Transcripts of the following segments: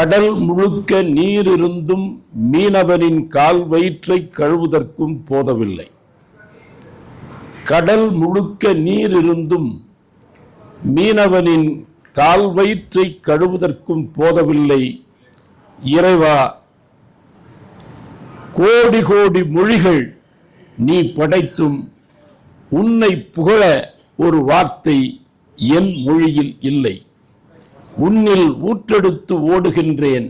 கடல் முழுக்க நீர் இருந்தும் மீனவனின் கால் வயிற்றை கழுவுவதற்கும் போதவில்லை. கடல் முழுக்க நீர் இருந்தும் மீனவனின் கால் வயிற்றை கழுவுவதற்கும் போதவில்லை. இறைவா, கோடி கோடி மொழிகள் நீ படைத்தும் உன்னை புகழ ஒரு வார்த்தை என் மொழியில் இல்லை. உன்னில் ஊற்றெடுத்து ஓடுகின்றேன்,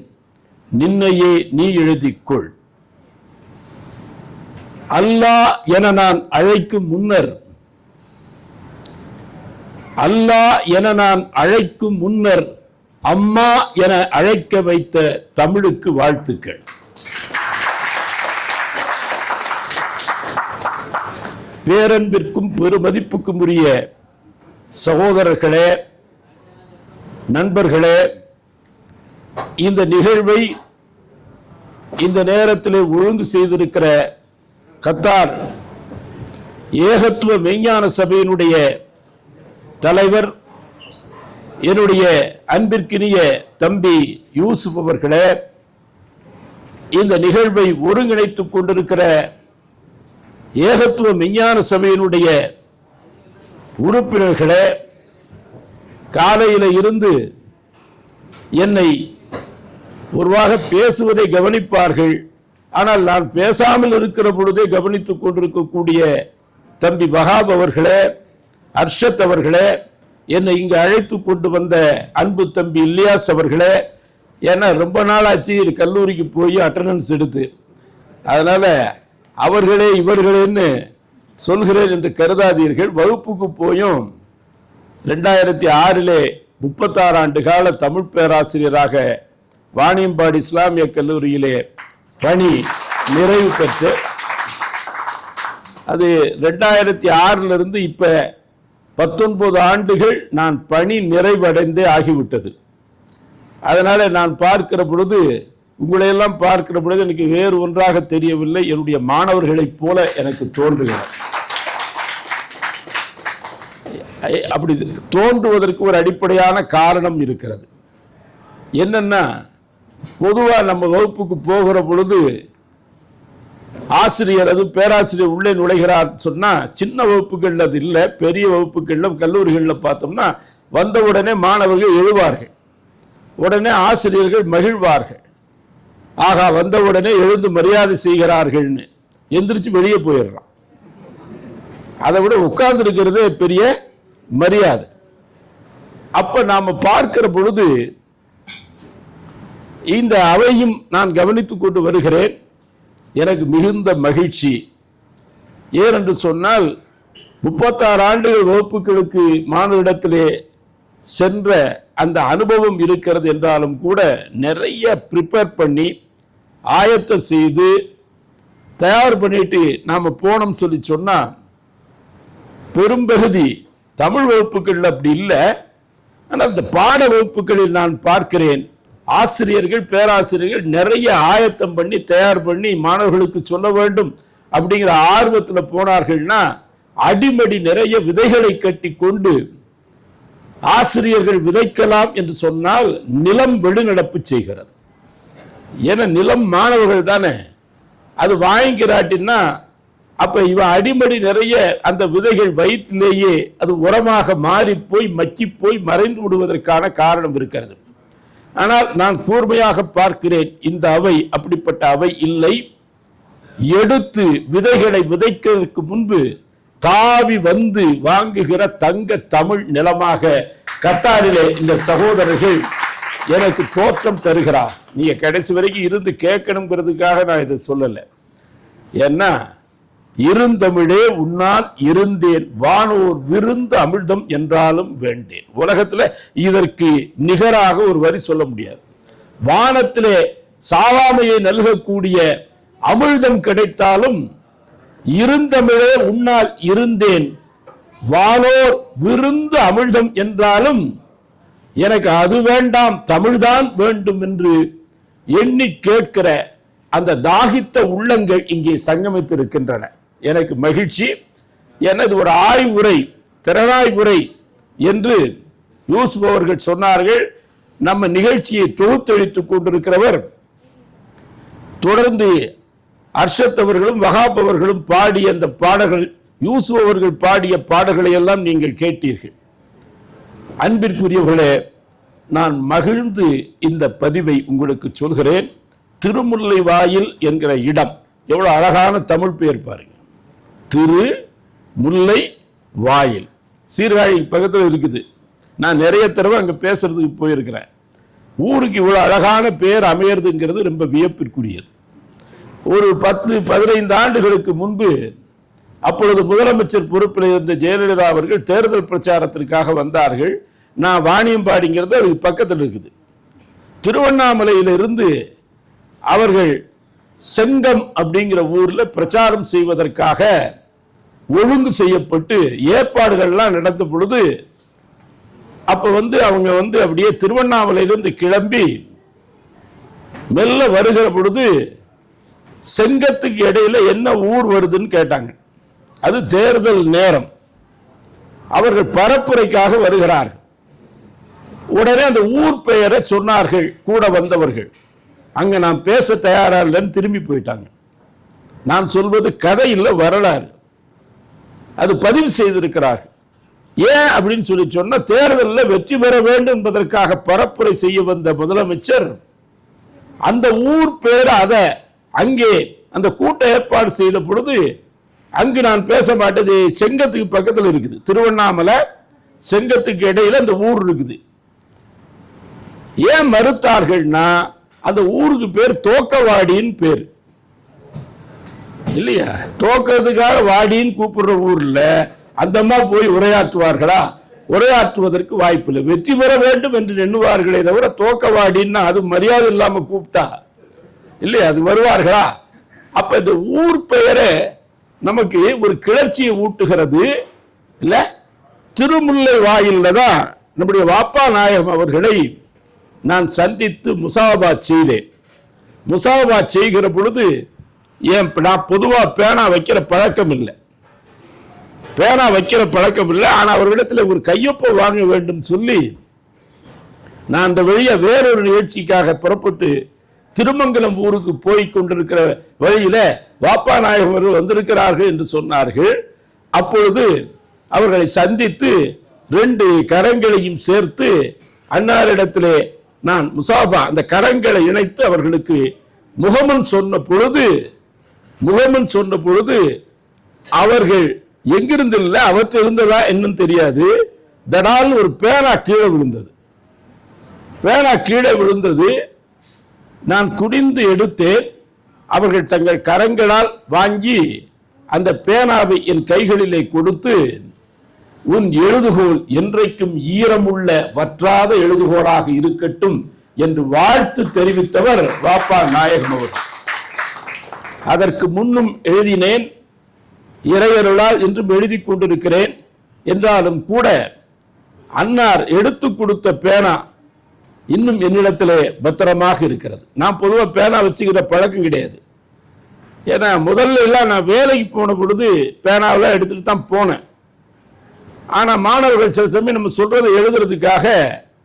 நின்னையே நீ எழுதிக்கொள். அல்லாஹ் என நான் அழைக்கும் முன்னர், அல்லாஹ் என நான் அழைக்கும் முன்னர் அம்மா என அழைக்க வைத்த தமிழுக்கு வாழ்த்துக்கள். பேரன்பிற்கும் பெருமதிப்புக்கும் உரிய சகோதரர்களே, நண்பர்களே, இந்த நிகழ்வை இந்த நேரத்தில் ஒழுங்கு செய்திருக்கிற கத்தார் ஏகத்துவ மெய்ஞான சபையினுடைய தலைவர், என்னுடைய அன்பிற்கினிய தம்பி யூசுப் அவர்களே, இந்த நிகழ்வை ஒருங்கிணைத்துக் கொண்டிருக்கிற ஏகத்துவ மெய்ஞான சபையினுடைய உறுப்பினர்களே, காலையில் இருந்து என்னை ஒருவாக பேசுவதை கவனிப்பார்கள், ஆனால் நான் பேசாமல் இருக்கிற பொழுதே கவனித்துக் கொண்டிருக்கக்கூடிய தம்பி வஹாப் அவர்களே, அர்ஷத் அவர்களே, என்னை இங்கு அழைத்து கொண்டு வந்த அன்பு தம்பி இல்லியாஸ் அவர்களே, ஏன்னா ரொம்ப நாளாச்சு கல்லூரிக்கு போய் அட்டண்டன்ஸ் எடுத்து, அதனால அவர்களே இவர்களேன்னு சொல்கிறேன் என்று கருதாதீர்கள். வகுப்புக்கு போயும் 2006 36 ஆண்டு கால தமிழ் பேராசிரியராக வாணியம்பாடி இஸ்லாமிய கல்லூரியிலே பணி நிறைவு பெற்று, அது 2006 இருந்து இப்ப 19 ஆண்டுகள் நான் பணி நிறைவடைந்தே ஆகிவிட்டது. அதனால நான் பார்க்கிற பொழுது, உங்களையெல்லாம் பார்க்கிற பொழுது எனக்கு வேறு ஒன்றாக தெரியவில்லை, என்னுடைய மாணவர்களைப் போல எனக்கு தோன்றுகிறது. அப்படி தோன்றுவதற்கு ஒரு அடிப்படையான காரணம் இருக்கிறது. என்னன்னா, பொதுவாக நம்ம வகுப்புக்கு போகிற பொழுது ஆசிரியர், அது பேராசிரியர் உள்ளே நுழைகிறார் சொன்னா, சின்ன வகுப்புகள் அது இல்லை, பெரிய வகுப்புகள்ல கல்லூரிகளில் பார்த்தோம்னா வந்த உடனே மாணவர்கள் எழுவார்கள், உடனே ஆசிரியர்கள் மகிழ்வார்கள், ஆகா வந்த உடனே எழுந்து மரியாதை செய்கிறார்கள்னு எந்திரிச்சு வெளியே போயிடுறான். அதை விட உட்கார்ந்து இருக்கிறதே பெரிய மரியாதை. அப்ப நாம பார்க்கிற பொழுது இந்த அவையும் நான் கவனித்துக் கொண்டு வருகிறேன். எனக்கு மிகுந்த மகிழ்ச்சி. ஏனென்று சொன்னால் 36 ஆண்டுகள் வகுப்புகளுக்கு மாணவரிடத்திலே சென்ற அந்த அனுபவம் இருக்கிறது என்றாலும் கூட நிறைய ப்ரிப்பேர் பண்ணி ஆயத்தம் செய்து தயார் பண்ணிட்டு நாம போனோம் சொல்லி சொன்னா, பெரும்பகுதி தமிழ் வகுப்புகள் அப்படி இல்லை. ஆனால் இந்த பாட வகுப்புகளில் நான் பார்க்கிறேன், ஆசிரியர்கள் பேராசிரியர்கள் நிறைய ஆயத்தம் பண்ணி தயார் பண்ணி மாணவர்களுக்கு சொல்ல வேண்டும் அப்படிங்கிற ஆர்வத்தில் போனார்கள்னா, அடிமடி நிறைய விதைகளை கட்டி கொண்டு ஆசிரியர்கள் விதைக்கலாம் என்று சொன்னால் நிலம் வெளிநடப்பு செய்கிறது. ஏன்னா நிலம் மாணவர்கள் தானே, அது வாங்கிக்கிறாட்டின்னா அப்ப இவன் அடிமடி நிறைய அந்த விதைகள் வயிற்றிலேயே அது உரமாக மாறி போய் மக்கி போய் மறைந்து விடுவதற்கான காரணம் இருக்கிறது. ஆனால் நான் கூர்மையாக பார்க்கிறேன், இந்த அவை அப்படிப்பட்ட அவை இல்லை. எடுத்து விதைகளை விதைக்கிறதுக்கு முன்பு தாவி வந்து வாங்குகிற தங்க தமிழ் நிலமாக கத்தாரிலே இந்த சகோதரர்கள் எனக்கு தோற்றம் தருகிறார். நீங்க கடைசி வரைக்கும் இருந்து கேட்கணுங்கிறதுக்காக நான் இதை சொல்லலை. ஏன்னா இருந்தமிழே உன்னால் இருந்தேன், வானோர் விருந்து அமிழ்தம் என்றாலும் வேண்டேன். உலகத்துல இதற்கு நிகராக ஒரு வரி சொல்ல முடியாது. வானத்திலே சாவாமையை நல்கக்கூடிய அமிழ்தம் கிடைத்தாலும் இருந்தமிழே உன்னால் இருந்தேன், வானோர் விருந்து அமிழ்தம் என்றாலும் எனக்கு அது வேண்டாம், தமிழ்தான் வேண்டும் என்று எண்ணி கேட்கிற அந்த தாகித்த உள்ளங்கள் இங்கே சங்கமித்திருக்கின்றன. எனக்கு மகிழ்ச்சி. எனது ஒரு ஆய்வுரை, திறனாய்வுரை என்று யூசுப் அவர்கள் சொன்னார்கள். நம்ம நிகழ்ச்சியை தொகுத்தளித்துக் கொண்டிருக்கிறவர் தொடர்ந்து அர்ஷத் அவர்களும் வஹாப் அவர்களும் பாடிய அந்த பாடல்கள், யூசுப் அவர்கள் பாடிய பாடல்களை எல்லாம் நீங்கள் கேட்டீர்கள். அன்பிற்குரியவர்களே, நான் மகிழ்ந்து இந்த பதிவை உங்களுக்கு சொல்கிறேன். திருமுல்லை வாயில் என்கிற இடம், எவ்வளவு அழகான தமிழ் பெயர் பாருங்க. திரு முல்லை வாயில் சீர்காழி பக்கத்தில் இருக்குது. நான் நிறைய தடவை அங்கே பேசுறதுக்கு போயிருக்கிறேன். ஊருக்கு இவ்வளோ அழகான பெயர் அமையறதுங்கிறது ரொம்ப வியப்பிற்குரியது. ஒரு 10-15 ஆண்டுகளுக்கு முன்பு அப்பொழுது முதலமைச்சர் பொறுப்பில் இருந்த ஜெயலலிதா அவர்கள் தேர்தல் பிரச்சாரத்திற்காக வந்தார்கள். நான் வாணியம்பாடிங்கிறது அதுக்கு பக்கத்தில் இருக்குது. திருவண்ணாமலையிலிருந்து அவர்கள் செங்கம் அப்படிங்கிற ஊர்ல பிரச்சாரம் செய்வதற்காக ஒழுங்கு செய்யப்பட்டு ஏற்பாடுகள்லாம் நடந்த பொழுது, அப்ப அவங்க அப்படியே திருவண்ணாமலையிலிருந்து கிளம்பி மெல்ல வருகிற பொழுது செங்கத்துக்கு இடையில என்ன ஊர் வருதுன்னு கேட்டாங்க. அது தேர்தல் நேரம். அவர்கள் பரப்புரைக்காக வருகிறார்கள். உடனே அந்த ஊர் பெயரை சொன்னார்கள் கூட வந்தவர்கள். அங்க நான் பேச தயாரா இல்லைன்னு திரும்பி போயிட்டாங்க. நான் சொல்வது கதை இல்லை, வரலாறு. அது பதிவு செய்திருக்கிறார்கள். ஏன் அப்படின்னு சொன்னா, தேர்தலில் வெற்றி பெற வேண்டும் என்பதற்காக பரப்புரை செய்ய வந்த முதலமைச்சர் அந்த ஊர் பேர் அதை அங்கே அந்த கூட்ட ஏற்பாடு செய்த பொழுது, அங்கு நான் பேச மாட்டேது, செங்கத்துக்கு பக்கத்தில் இருக்குது. திருவண்ணாமலை செங்கத்துக்கு இடையில அந்த ஊர் இருக்குது. ஏன் மறுத்தார்கள்னா, அந்த ஊருக்கு பேர் தோக்கவாடின்னு பேர் இல்லையா? தோக்கிறதுக்காக வாடின்னு கூப்பிடுற ஊர்ல அந்தம்மா போய் உரையாற்றுவார்களா? உரையாற்றுவதற்கு வாய்ப்பு இல்லை. வெற்றி பெற வேண்டும் என்று எண்ணுவார்களே தவிர தோக்கவாடின்னா அது மரியாதை இல்லாம கூப்பிட்டா இல்லையா, அது வருவார்களா? அப்ப இந்த ஊர் பெயரை நமக்கு ஒரு கிளர்ச்சியை ஊட்டுகிறது இல்ல. திருமுல்லை வாயில்ல தான் நம்முடைய வாப்பா நாயகம் அவர்களை நான் சந்தித்து முசாபாத் செய்தேன். முசாபாத் செய்கிற பொழுது நான் பொதுவா பேனா வைக்கிற பழக்கம் இல்லை, ஆனா அவர்களிடத்தில் ஒரு கையொப்பம் வாங்க வேண்டும் சொல்லி நான் அந்த வழியா வேறொரு நிகழ்ச்சிக்காக புறப்பட்டு திருமங்கலம் ஊருக்கு போய் கொண்டிருக்கிற வழியில வாப்பா நாயகம் வந்திருக்கிறார்கள் என்று சொன்னார்கள். அப்பொழுது அவர்களை சந்தித்து 2 கரங்களையும் சேர்த்து அன்னாரிடத்திலே நான் முசாபா அந்த கரங்களை இணைத்து அவர்களுக்கு முகமன் சொன்ன பொழுது அவர்கள் எங்கிருந்து இல்லை, அவற்றை இருந்ததா என்னன்னு தெரியாது, தடால் ஒரு பேனா கீழே விழுந்தது. நான் குனிந்து எடுத்தேன். அவர்கள் தங்கள் கரங்களால் வாங்கி அந்த பேனாவை என் கைகளிலே கொடுத்து, உன் எழுதுகோல் என்றைக்கும் ஈரமுள்ள வற்றாத எழுதுகோலாக இருக்கட்டும் என்று வாழ்த்து தெரிவித்தவர் வாப்பா நாயகம் அவர்கள். அதற்கு முன்னும் எழுதினேன், இறையருளால் என்றும் எழுதி கொண்டிருக்கிறேன். என்றாலும் கூட அன்னார் எடுத்து கொடுத்த பேனா இன்னும் என்னிடத்திலே பத்திரமாக இருக்கிறது. நான் பொதுவாக பேனா வச்சுக்கிற பழக்கம் கிடையாது. ஏன்னா முதல்ல எல்லாம் நான் வேலைக்கு போன பொழுது பேனாவெல்லாம் எடுத்துட்டு தான் போனேன். ஆனா மாணவர்கள் சில சமயம் நம்ம சொல்றதை எழுதுறதுக்காக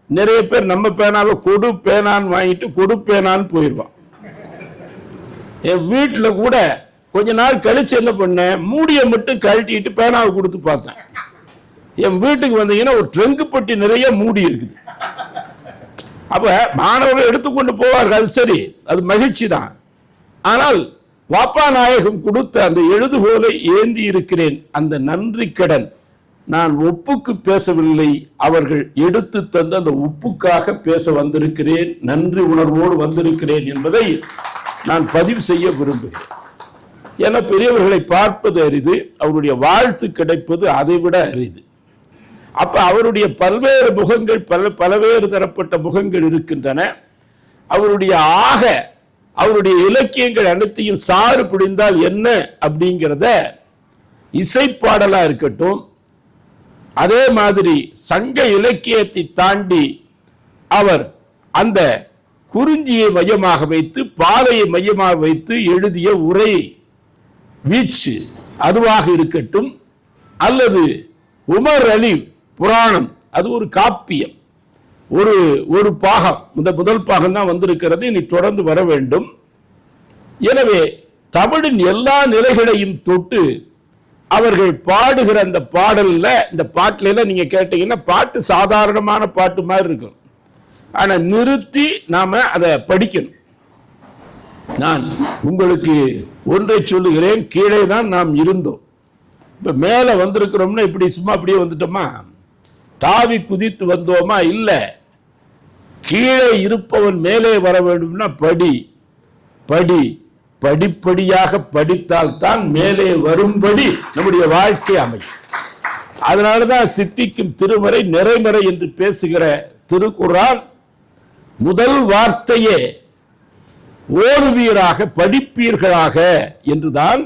நிறைய பேர் நம்ம பேனாவை கொடு பேனான்னு வாங்கிட்டு கொடு பேனான்னு போயிடுவான். என் வீட்டில் கூட கொஞ்ச நாள் கழிச்சு என்ன பண்ணேன், மூடியை மட்டும் கழட்டிட்டு பேனாவை கொடுத்து பார்த்தேன். என் வீட்டுக்கு வந்தீங்கன்னா ஒரு ட்ரங்கு பெட்டி நிறைய மூடி இருக்குது. அப்ப மாணவர்கள் எடுத்துக்கொண்டு போவார்கள், அது சரி, அது மகிழ்ச்சி தான். ஆனால் வாப்பா நாயகம் கொடுத்த அந்த எழுதுகோலை ஏந்தி இருக்கிறேன். அந்த நன்றி கடன் நான் ஒப்புக்கு பேசவில்லை, அவர்கள் எடுத்து தந்த அந்த உப்புக்காக பேச வந்திருக்கிறேன், நன்றி உணர்வோடு வந்திருக்கிறேன் என்பதை நான் பதிவு செய்ய விரும்புகிறேன். என பெரியவர்களை பார்ப்பது அரிது, அவருடைய வாழ்த்து கிடைப்பது அதைவிட அரிது. அப்ப அவருடைய பல்வேறு முகங்கள், பல்வேறு தரப்பட்ட முகங்கள் இருக்கின்றன. அவருடைய இலக்கியங்கள் அனைத்தையும் சாறு பிடிந்தால் என்ன அப்படிங்கிறத இசைப்பாடலா இருக்கட்டும், அதே மாதிரி சங்க இலக்கியத்தை தாண்டி அவர் அந்த குறிஞ்சியை மையமாக வைத்து பாலையை மையமாக வைத்து எழுதிய உரை வீச்சு அதுவாக இருக்கட்டும், அல்லது உமர் அலி புராணம், அது ஒரு காப்பியம், ஒரு பாகம், இந்த முதல் பாகம் தான் வந்திருக்கிறது, இனி தொடர்ந்து வர வேண்டும். எனவே தமிழின் எல்லா நிலைகளையும் தொட்டு அவர்கள் பாடுகிற அந்த பாடல்ல, இந்த பாட்டுல நீங்க கேட்டீங்கன்னா பாட்டு சாதாரணமான பாட்டு மாதிரி இருக்கும். ஆனா நிறுத்தி நாம அதை படிக்கணும். நான் உங்களுக்கு ஒன்றை சொல்லுகிறேன், கீழே தான் நாம் இருந்தோம். இப்ப மேல வந்திருக்கிறோம்னா இப்படி சும்மா அப்படியே வந்துட்டோமா, தாவி குதித்து வந்தோமா? இல்ல, கீழே இருப்பவன் மேலே வர வேண்டும்னா படி படி படிப்படியாக படித்தால் தான் மேலே வரும்படி நம்முடைய வாழ்க்கை அமையும். அதனாலதான் சித்திக்கும் திருமறை நிறைமறை என்று பேசுகிற திருக்குர்ஆன் முதல் வார்த்தையே ஓதுவீராக படிப்பீர்களாக என்றுதான்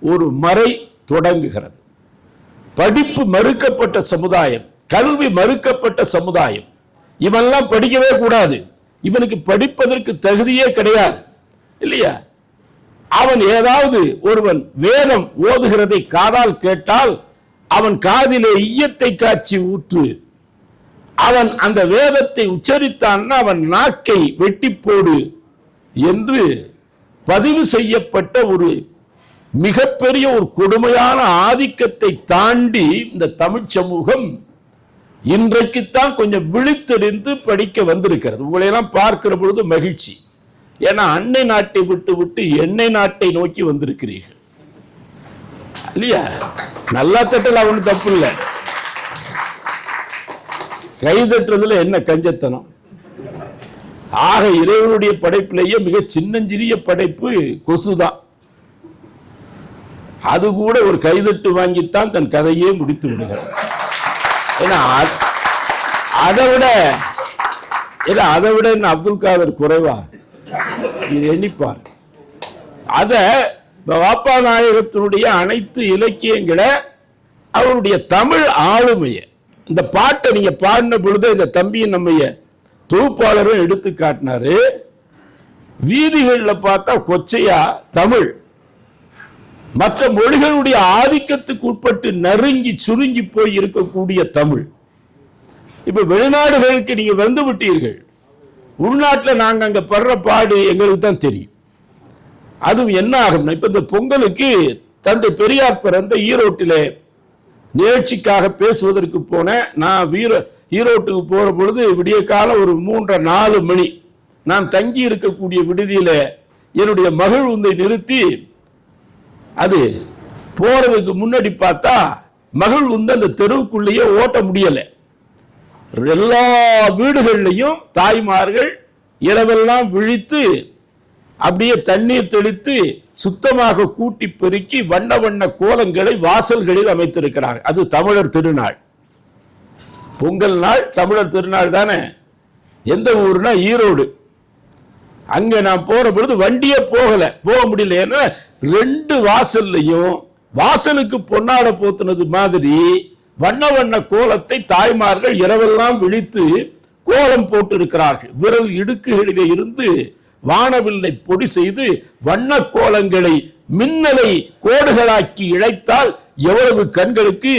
ஒரு மறை தொடங்குகிறது. படிப்பு மறுக்கப்பட்ட சமுதாயம், கல்வி மறுக்கப்பட்ட சமுதாயம், இவெல்லாம் படிக்கவே கூடாது, இவனுக்கு படிப்பதற்கு தகுதியே கிடையாது இல்லையா? அவன் ஏதாவது ஒருவன் வேதம் ஓதுகிறதை காதால் கேட்டால் அவன் காதிலே ஈயத்தை காய்ச்சி ஊற்று, அவன் அந்த வேதத்தை உச்சரித்தான்னா அவன் நாக்கை வெட்டி போடு என்று பதிவு செய்யப்பட்ட ஒரு மிகப்பெரிய ஒரு கொடுமையான ஆதிக்கத்தை தாண்டி இந்த தமிழ் சமூகம் இன்றைக்குத்தான் கொஞ்சம் விழித்தெறிந்து படிக்க வந்திருக்கிறது. உங்களையெல்லாம் பார்க்கிற பொழுது மகிழ்ச்சி. ஏன்னா அன்னை நாட்டை விட்டு விட்டு எண்ணெய் நாட்டை நோக்கி வந்திருக்கிறீர்கள் இல்லையா? நல்லா தட்டல, ஒன்றும் தப்பு இல்லை. கை தட்டுறதுல என்ன கஞ்சத்தனம்? ஆக இறைவனுடைய படைப்பிலேயே மிக சின்னஞ்சிறிய படைப்பு கொசுதான். அது கூட ஒரு கைதட்டு வாங்கித்தான் தன் கதையே முடித்து விடுகிறது. ஏன்னா அதை விட என்ன அப்துல் காதர் குறைவா? எண்ணிப்பார். அத வாப்பா நாயகத்தினுடைய அனைத்து இலக்கியங்களை, அவருடைய தமிழ் ஆளுமையை, இந்த பாட்டை நீங்க பாடின பொழுது இந்த தம்பியை நம்ம தொகுப்பாளரும் எடுத்து காட்டினாரு. வீதிகளில் பார்த்தா கொச்சையா தமிழ் மற்ற மொழிகளுடைய ஆதிக்கத்துக்கு உட்பட்டு நறுங்கி சுருங்கி போய் இருக்கக்கூடிய தமிழ். இப்ப வெளிநாடுகளுக்கு நீங்க வந்து விட்டீர்கள், உள்நாட்டில் நாங்க அங்க படுற பாடு எங்களுக்கு தான் தெரியும். அதுவும் என்ன ஆகும்னா, இப்ப இந்த பொங்கலுக்கு தந்தை பெரியார் பிறந்த ஈரோட்டிலே நிகழ்ச்சிக்காக பேசுவதற்கு போனேன். நான் ஈரோட்டுக்கு போற பொழுது விடிய காலம் ஒரு 3:30-4 மணி. நான் தங்கி இருக்கக்கூடிய விடுதியில என்னுடைய மகள் உந்தை நிறுத்தி, அது போறதுக்கு முன்னாடி பார்த்தா மகள் உந்து அந்த தெருவுக்குள்ளேயே ஓட்ட முடியல. எல்லா வீடுகள்லையும் தாய்மார்கள் இரவெல்லாம் விழித்து அப்படியே தண்ணீர் தெளித்து சுத்தமாக கூட்டி பெருக்கி வண்ண வண்ண கோலங்களை வாசல்களில் அமைத்திருக்கிறார். அது தமிழர் திருநாள், பொங்கல் நாள், தமிழர் திருநாள் தானே. எந்த ஊர்னா ஈரோடு. அங்க நான் போற பொழுது வண்டியே போக முடியல. ஏன்னா 2 வாசல்லையும் வாசலுக்கு பொன்னாட போத்துனது மாதிரி வண்ண வண்ண கோலத்தை தாய்மார்கள் இரவெல்லாம் விழித்து கோலம் போட்டு இருக்கிறார்கள். விரல் இடுக்குகளிலே இருந்து வானவில்லை பொடி செய்து வண்ண கோலங்களை மின்னலை கோடுகளாக்கி இழைத்தால் எவ்வளவு கண்களுக்கு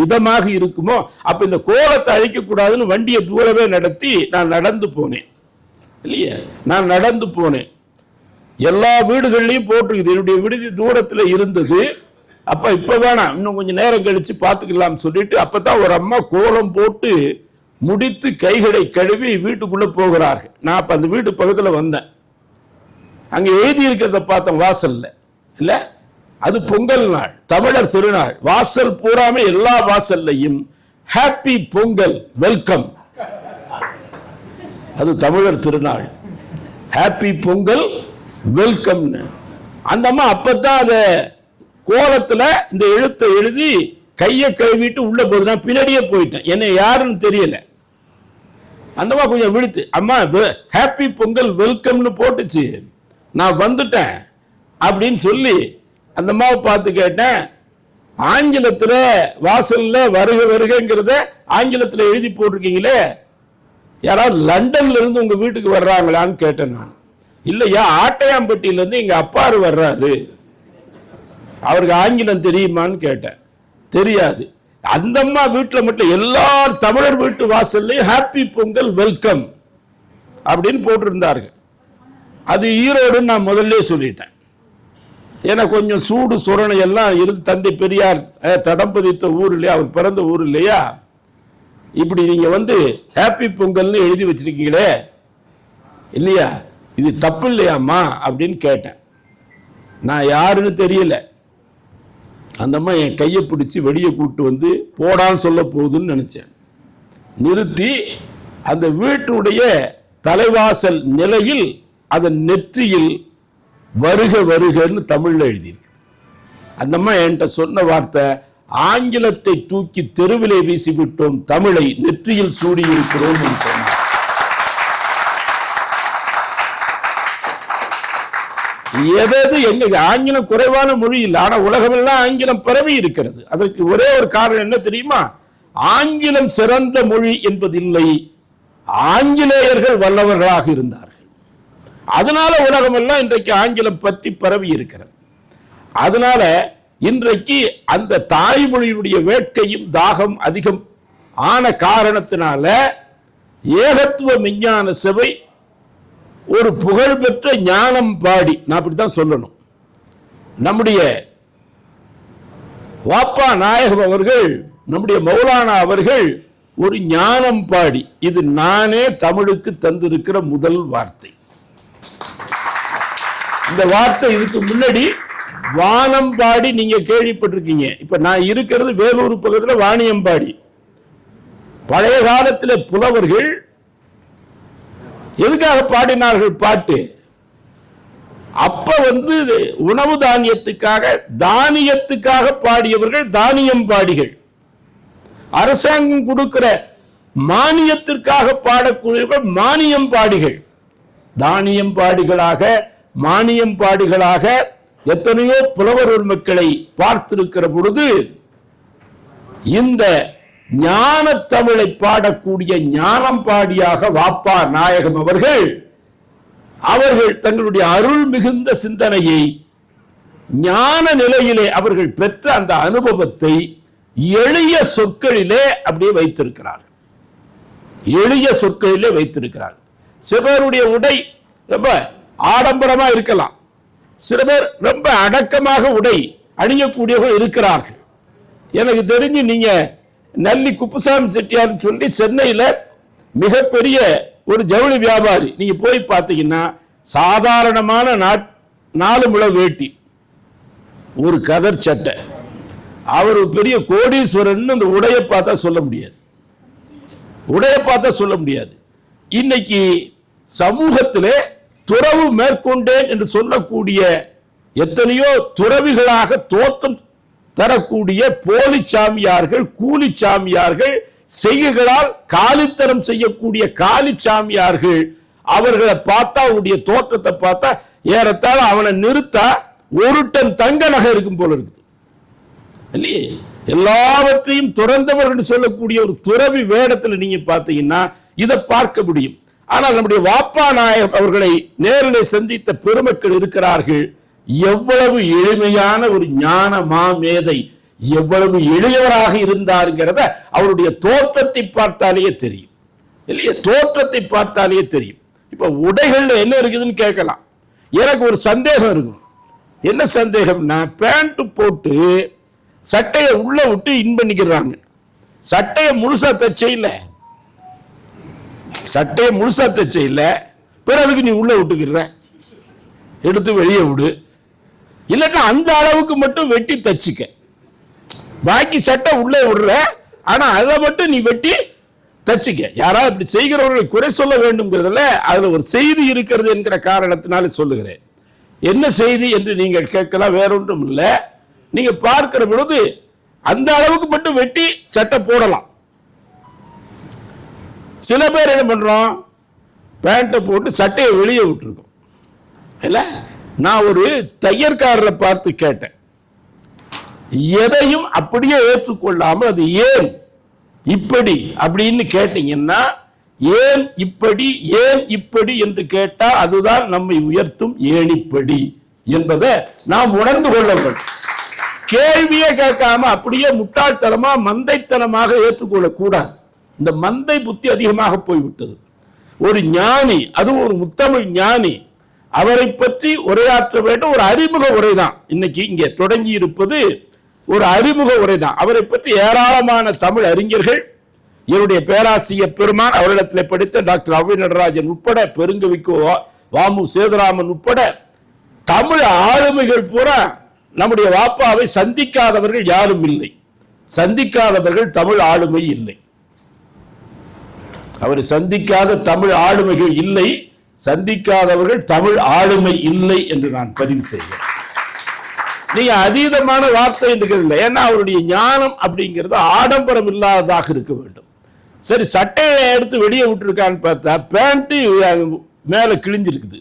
இதமாக இருக்குமோ. அப்ப இந்த கோலத்தை அழிக்க கூடாதுன்னு வண்டியை தூரவே நடத்தி நான் நடந்து போனேன் இல்லையா? நான் நடந்து போனேன். எல்லா வீடுகள்லையும் போட்டிருக்குது. என்னுடைய விடுதி தூரத்தில் இருந்தது. அப்ப இப்ப வேணாம், இன்னும் கொஞ்சம் நேரம் கழிச்சு பார்த்துக்கலாம் சொல்லிட்டு அப்பதான் ஒரு அம்மா கோலம் போட்டு முடித்து கைகளை கழுவி வீட்டுக்குள்ள போகிறார்கள். நான் அப்ப அந்த வீட்டு பக்கத்துல வந்தேன். அங்க எழுதி இருக்கிறத பார்த்தேன் வாசல்ல. இல்ல, அது பொங்கல் நாள், தமிழர் திருநாள். வாசல் பூராமே எல்லா வாசல்லையும் ஹாப்பி பொங்கல் வெல்கம். அது தமிழர் திருநாள், ஹாப்பி பொங்கல் வெல்கம். அந்த அம்மா அப்பதான் அத கோலத்துல இந்த எழுத்தை எழுதி கையை கழுவிட்டு உள்ள போகுது. நான் பின்னாடியே போயிட்டேன், என்ன யாருன்னு தெரியல. அந்தமா கொஞ்சம் விழுத்து, அம்மா ஹாப்பி பொங்கல் வெல்கம்னு போட்டுச்சு, நான் வந்துட்டேன் அப்படின்னு சொல்லி அந்த அம்மாவை பார்த்து கேட்டேன். ஆங்கிலத்துல வாசல்ல வருக வருகிறத ஆங்கிலத்துல எழுதி போட்டிருக்கீங்களே, யாராவது லண்டன்ல இருந்து உங்க வீட்டுக்கு வர்றாங்களான்னு கேட்டேன் நான். இல்லையா, ஆட்டையாம்பட்டியில இருந்து எங்க அப்பாரு வர்றாரு, அவருக்கு ஆங்கிலம் தெரியுமான்னு கேட்டேன். தெரியாது. அந்த அம்மா வீட்டில் மட்டும் எல்லா தமிழர் வீட்டு வாசல்லையும் ஹாப்பி பொங்கல் வெல்கம் அப்படின்னு போட்டிருந்தார்கள். அது ஈரோடுன்னு நான் முதல்ல சொல்லிட்டேன். ஏன்னா கொஞ்சம் சூடு சுரணை எல்லாம் இருந்து, தந்தை பெரியார் தடம் பதித்த ஊர் இல்லையா, அவர் பிறந்த ஊர் இல்லையா, இப்படி நீங்க ஹாப்பி பொங்கல்னு எழுதி வச்சிருக்கீங்களே இல்லையா, இது தப்பு இல்லையாம்மா அப்படின்னு கேட்டேன். நான் யாருன்னு தெரியல. அந்த அம்மா என் கையை பிடிச்சி வெளியே கூப்பிட்டு போடான்னு சொல்ல போகுதுன்னு நினைச்சேன். நிறுத்தி அந்த வீட்டுடைய தலைவாசல் நிலையில் அதன் நெற்றியில் வருக வருகன்னு தமிழ்ல எழுதியிருக்கு. அந்த அம்மா என்கிட்ட சொன்ன வார்த்தை, ஆங்கிலத்தை தூக்கி தெருவிலே வீசிவிட்டோம், தமிழை நெற்றியில் சூடியிருக்கிறோம் என்று சொன்னார். எது எங்க ஆங்கிலம் குறைவான மொழி இல்லை, ஆனா உலகமெல்லாம் ஆங்கிலம் பரவி இருக்கிறது. அதற்கு ஒரே ஒரு காரணம் என்ன தெரியுமா? ஆங்கிலம் சிறந்த மொழி என்பதில்லை, ஆங்கிலேயர்கள் வல்லவர்களாக இருந்தார்கள். அதனால உலகம் எல்லாம் இன்றைக்கு ஆங்கிலம் பற்றி பரவி இருக்கிறது. அதனால இன்றைக்கு அந்த தாய்மொழியுடைய வேட்கையும் தாகம் அதிகம் ஆன காரணத்தினால ஏகத்துவ விஞ்ஞான சபை ஒரு புகழ்பெற்ற ஞானம் பாடி, நான் அப்படித்தான் சொல்லணும், நம்முடைய வாப்பா நாயகம் அவர்கள், நம்முடைய மௌலானா அவர்கள் ஒரு ஞானம் பாடி, இது நானே தமிழுக்கு தந்திருக்கிற முதல் வார்த்தை. இந்த வார்த்தை இதுக்கு முன்னாடி வானம்பாடி நீங்க கேள்விப்பட்டிருக்கீங்க. இப்ப நான் இருக்கிறது வேலூர் பக்கத்தில் வாணியம்பாடி. பழைய காலத்தில் புலவர்கள் எதுக்காக பாடினார்கள் பாட்டு? அப்ப உணவு தானியத்துக்காக, தானியத்துக்காக பாடியவர்கள் தானியம் பாடிகள். அரசாங்கம் கொடுக்கிற மானியத்திற்காக பாடக்கூடியவர்கள் மானியம் பாடிகள். தானியம் பாடிகளாக, மானியம் பாடிகளாக எத்தனையோ புலவர் மக்களை பார்த்திருக்கிற பொழுது, இந்த ஞான தமிழை பாடக்கூடிய ஞானம் பாடியாக வாப்பா நாயகம் அவர்கள் தங்களுடைய அருள் மிகுந்த சிந்தனையை, ஞான நிலையிலே அவர்கள் பெற்ற அந்த அனுபவத்தை எளிய சொற்களிலே அப்படியே வைத்திருக்கிறார்கள். எளிய சொற்களிலே வைத்திருக்கிறார்கள். சிலருடைய உடை ரொம்ப ஆடம்பரமா இருக்கலாம், சில பேர் ரொம்ப அடக்கமாக உடை அணியக்கூடியவர்கள் இருக்கிறார்கள். எனக்கு தெரிஞ்சு நீங்க நல்லி குப்புசாமி செட்டியார் சொல்லி சென்னையில மிகப்பெரிய ஒரு ஜவுளி வியாபாரி, நீங்க போய் பார்த்தீங்கன்னா சாதாரணமான 4 முழ வேட்டி, ஒரு கதர் சட்டை, அவர் பெரிய கோடீஸ்வரன் அந்த உடைய பார்த்தா சொல்ல முடியாது. உடைய பார்த்தா சொல்ல முடியாது. இன்னைக்கு சமூகத்திலே துறவு மேற்கொண்டேன் என்று சொல்லக்கூடிய எத்தனையோ துறவிகளாக தோற்றம் தரக்கூடிய போலி சாமியார்கள், கூலி சாமியார்கள், செய்கைகளால் காலித்தரம் செய்யக்கூடிய காலி சாமியார்கள், அவர்களை பார்த்தா, அவருடைய தோற்றத்தை பார்த்தா ஏறத்தாழ அவனை நிறுத்தா 1 டன் தங்க நகை இருக்கும் போல இருக்குது இல்லையே. எல்லாவற்றையும் துறந்தவர்கள் சொல்லக்கூடிய ஒரு துறவி வேடத்தில் நீங்க பார்த்தீங்கன்னா இதை பார்க்க முடியும். ஆனால் நம்முடைய வாப்பா நாயகம் அவர்களை நேரில் சந்தித்த பெருமக்கள் இருக்கிறார்கள். எவ்வளவு எளிமையான ஒரு ஞான மாமேதை, எவ்வளவு எளியவராக இருந்தாருங்கிறத அவருடைய தோற்றத்தை பார்த்தாலேயே தெரியும் இல்லையா, தோற்றத்தை பார்த்தாலேயே தெரியும். இப்ப உடைகள்ல என்ன இருக்குதுன்னு கேட்கலாம். எனக்கு ஒரு சந்தேகம் இருக்கும். என்ன சந்தேகம்னா, பேண்ட் போட்டு சட்டையை உள்ள விட்டு இன் பண்ணிக்கிறாங்க. சட்டையை முழுசா தச்சையில், சட்டையை முழுசா தச்சையில், பிறகு நீ உள்ள விட்டுக்கிற, எடுத்து வெளியே விடு, இல்லைன்னா அந்த அளவுக்கு மட்டும் வெட்டி தச்சுக்க, பாக்கி சட்டை உள்ள விடுற, ஆனா அதை மட்டும் நீ வெட்டி தச்சுக்க. யாராவது இப்படி செய்கிறவர்களை குறை சொல்ல வேண்டும்ங்கிறதுல அதுல ஒரு செய்தி இருக்கிறது என்கிற காரணத்தினால சொல்லுகிறேன். என்ன செய்தி என்று நீங்கள் கேட்கலாம், வேறொன்றும் இல்லை. நீங்க பார்க்கிற பொழுது அந்த அளவுக்கு மட்டும் வெட்டி சட்டை போடலாம். சில பேர் என்ன பண்றோம், பேண்ட்டை போட்டு சட்டையை வெளியே விட்டுருக்கோம் இல்ல. நான் ஒரு தையற்காரரை பார்த்து கேட்டேன், எதையும் அப்படியே ஏற்றுக்கொள்ளாமல் அது ஏன் இப்படி அப்படின்னு கேட்டீங்கன்னா, ஏன் இப்படி ஏன் இப்படி என்று கேட்டா அதுதான் நம்மை உயர்த்தும் ஏணிப்படி என்பதை நாம் உணர்ந்து கொள்ள வேண்டும். கேள்வியே கேட்காம அப்படியே முட்டாள்தனமா மந்தைத்தனமாக ஏற்றுக்கொள்ள கூடாது. இந்த மந்தை புத்தி அதிகமாக போய்விட்டது. ஒரு ஞானி, அது ஒரு முத்தமிழ் ஞானி, அவரை பற்றி உரையாற்ற வேண்டும். ஒரு அறிமுக உரைதான் இன்னைக்கு இங்கே தொடங்கி இருப்பது, ஒரு அறிமுக உரைதான். அவரை பற்றி ஏராளமான தமிழ் அறிஞர்கள், என்னுடைய பேராசிரியர் பெருமான், அவரிடத்தில் படித்த டாக்டர் அவ்வை நடராஜன் உட்பட, பெருங்கவிக்கோ வாமு சேதுராமன் உட்பட தமிழ் ஆளுமைகள் பூரா நம்முடைய வாப்பாவை சந்திக்காதவர்கள் யாரும் இல்லை. சந்திக்காதவர்கள் தமிழ் ஆளுமை இல்லை. அவரை சந்திக்காத தமிழ் ஆளுமைகள் இல்லை, சந்திக்காதவர்கள் தமிழ் ஆளுமை இல்லை என்று நான் பதிவு செய்கிறேன். நீங்க அதீதமான வார்த்தை இருக்கிறது. ஏன்னா அவருடைய ஞானம் அப்படிங்கிறது ஆடம்பரம் இல்லாததாக இருக்க வேண்டும். சரி, சட்டையை எடுத்து வெளியே விட்டுருக்கான்னு பார்த்தா பேண்ட் மேல கிழிஞ்சிருக்குது,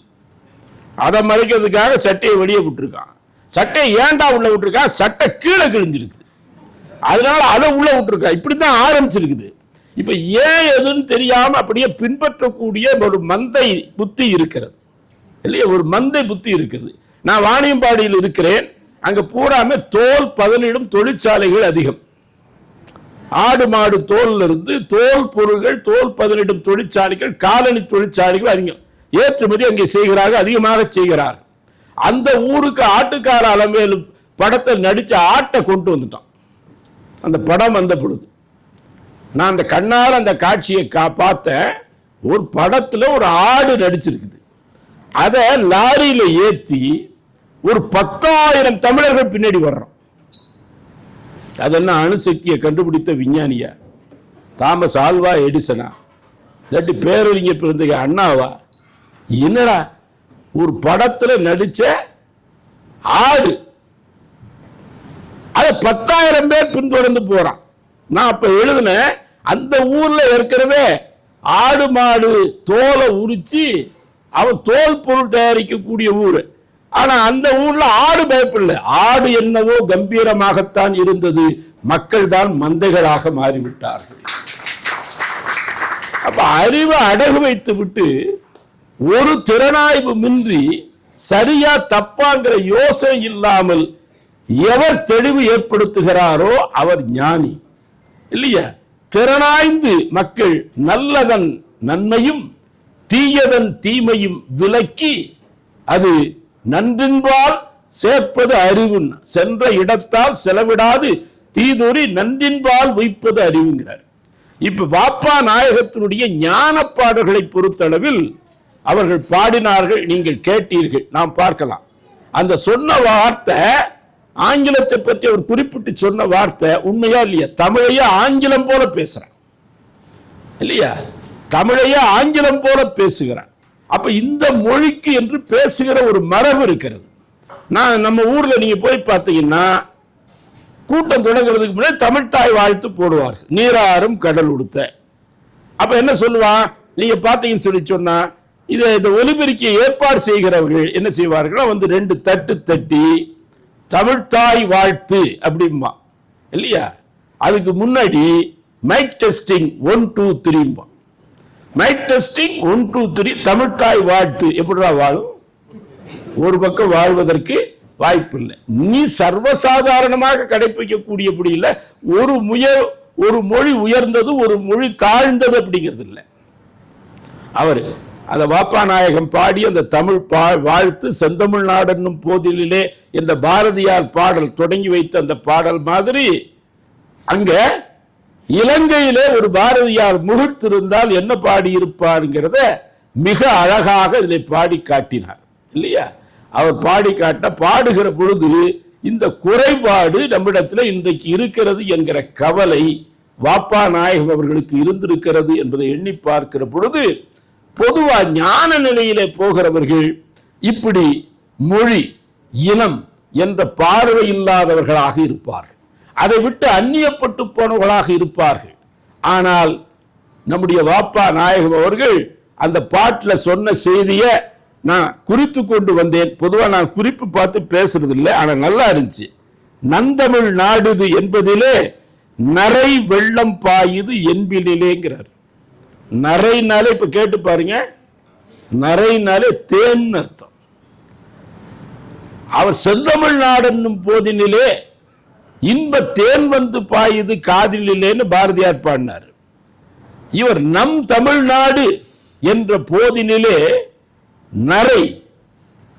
அதை மறைக்கிறதுக்காக சட்டையை வெளியே விட்டுருக்கான். சட்டையை ஏண்டா உள்ள விட்டுருக்கான்? சட்டை கீழே கிழிஞ்சிருக்குது, அதனால அதை உள்ள விட்டுருக்கான். இப்படித்தான் ஆரம்பிச்சிருக்குது. இப்ப ஏன் எதுன்னு தெரியாம அப்படியே பின்பற்றக்கூடிய ஒரு மந்தை புத்தி இருக்கிறது இல்லையா? ஒரு மந்தை புத்தி இருக்குது. நான் வாணியம்பாடியில் இருக்கிறேன். அங்க பூராமே தோல் பதனிடும் தொழிற்சாலைகள் அதிகம். ஆடு மாடு தோல்ல இருந்து தோல் பொருள்கள், தோல் பதனிடும் தொழிற்சாலைகள், காலனி தொழிற்சாலைகள் அதிகம் ஏற்றுமதி அங்கே செய்கிறார்கள், அதிகமாக செய்கிறார்கள். அந்த ஊருக்கு ஆட்டுக்கார அலமேலு படத்தை நடிச்ச ஆட்டை கொண்டு வந்துட்டான். அந்த படம் வந்த பொழுது நான் அந்த கண்ணால் அந்த காட்சியை பார்த்தேன். ஒரு படத்துல ஒரு ஆடு நடிச்சிருக்குது. அதை லாரியில ஏத்தி ஒரு 10,000 தமிழர்கள் பின்னாடி வர்றோம். அதெல்லாம் அணுசக்தியை கண்டுபிடித்த விஞ்ஞானியா? Thomas Alva எடிசனா? இல்லாட்டி பேரறிஞர் பிறந்த அண்ணாவா? என்னடா ஒரு படத்துல நடிச்ச ஆடு, அதை 10,000 பேர் பின்தொடர்ந்து போறான். நான் அப்ப எழுதின அந்த ஊர்ல ஏற்கனவே ஆடு மாடு தோலை உரிச்சு அவன் தோல் பொருள் தயாரிக்கக்கூடிய ஊரு. ஆனா அந்த ஊர்ல ஆடு பயப்பில்லை. ஆடு என்னவோ கம்பீரமாகத்தான் இருந்தது. மக்கள் தான் மந்தைகளாக மாறிவிட்டார்கள். அப்ப அறிவை அடகு வைத்து விட்டு ஒரு திறனாய்வு மின்றி சரியா தப்பாங்கிற யோசனை இல்லாமல் எவர் தெளிவு ஏற்படுத்துகிறாரோ அவர் ஞானி இல்லையா? திறனாய்ந்து மக்கள் நல்லதன் நன்மையும் தீயதன் தீமையும் விலக்கி அது நன்றின்பால் சேர்ப்பது அறிவு, சென்ற இடத்தால் செலவிடாது தீதுரி நன்றின்பால் வைப்பது அறிவுங்கிறார். இப்ப வாப்பா நாயகத்தினுடைய ஞான பாடல்களை பொறுத்தளவில் அவர்கள் பாடினார்கள், நீங்கள் கேட்டீர்கள், நாம் பார்க்கலாம். அந்த சொன்ன வார்த்தை ஆங்கிலத்தை பற்றி அவர் குறிப்பிட்டு சொன்ன வார்த்தை உண்மையா இல்லையா? தமிழையே ஆங்கிலம் போல பேசுறான் இல்லையா? தமிழையே ஆங்கிலம் போல பேசுகிறான். அப்ப இந்த மொழிக்கு என்று பேசுகிற ஒரு மரபு இருக்கிறது. நான் நம்ம ஊர்ல நீங்க போய் பார்த்தீங்கன்னா கூட்டம் தொடங்குறதுக்கு முன்னாடி தமிழ்தாய் வாழ்த்து போடுவார்கள், நீராறும் கடல் உடுத்த. அப்ப என்ன சொல்லுவான் நீங்க பார்த்தீங்கன்னு சொல்லி சொன்னா, இந்த ஒலிபெருக்கியை ஏற்பாடு செய்கிறவர்கள் என்ன செய்வார்கள், வந்து 2 தட்டு தட்டி தமிழ்தாய் வாழ்த்து அப்படிம்பா இல்லையா? அதுக்கு முன்னாடி மைக் டெஸ்டிங் 1 2 3 மைக் டெஸ்டிங் 1 2 3 தமிழ்தாய் வாழ்த்து. எப்படிடா வாழும்? ஒரு பக்கம் வாழ்வதற்கு வாய்ப்பு இல்லை. நீ சர்வசாதாரணமாக கடைபிடிக்கக்கூடியபடி இல்லை. ஒரு மொழி உயர்ந்தது, ஒரு மொழி தாழ்ந்தது அப்படிங்கிறது இல்லை. அவர் அந்த வாப்பா நாயகம் பாடி அந்த தமிழ் வாழ்த்து செந்தமிழ்நாடு என்னும் போதிலே என்ற பாரதியார் பாடல் தொடங்கி வைத்த அந்த பாடல் மாதிரி அங்க இலங்கையிலே ஒரு பாரதியார் முகிழ்த்திருந்தால் என்ன பாடி இருப்பார்ங்கிறத மிக அழகாக இதில் பாடி காட்டினார் இல்லையா? அவர் பாடி காட்ட பாடுகிற பொழுது இந்த குறைபாடு நம்மிடத்தில் இன்றைக்கு இருக்கிறது என்கிற கவலை வாப்பா நாயகம் அவர்களுக்கு இருந்திருக்கிறது என்பதை எண்ணி பார்க்கிற பொழுது பொதுவா ஞான நிலையிலே போகிறவர்கள் இப்படி மொழி இனம் என்ற பார்வை இல்லாதவர்களாக இருப்பார்கள். அதை விட்டு அந்நியப்பட்டு போனவர்களாக இருப்பார்கள். ஆனால் நம்முடைய வாப்பா நாயகம் அவர்கள் அந்த பாட்டில் சொன்ன செய்தியை நான் குறித்து கொண்டு வந்தேன். பொதுவாக நான் குறிப்பு பார்த்து பேசுறது இல்லை, ஆனால் நல்லா இருந்துச்சு. நந்தமிழ் நாடுது என்பதிலே நரை வெள்ளம் பாயுது என்பிலேங்கிறார். நரைனாலே இப்ப கேட்டு பாருங்க, நரைனாலே தேன் அர்த்தம். அவர் செந்தமிழ் நாடு என்னும் போதினிலே இன்ப தேன் வந்து பாயுது காதிலேன்னு பாரதியார் பாடினார். இவர் நம் தமிழ்நாடு என்ற போதினிலே நரை,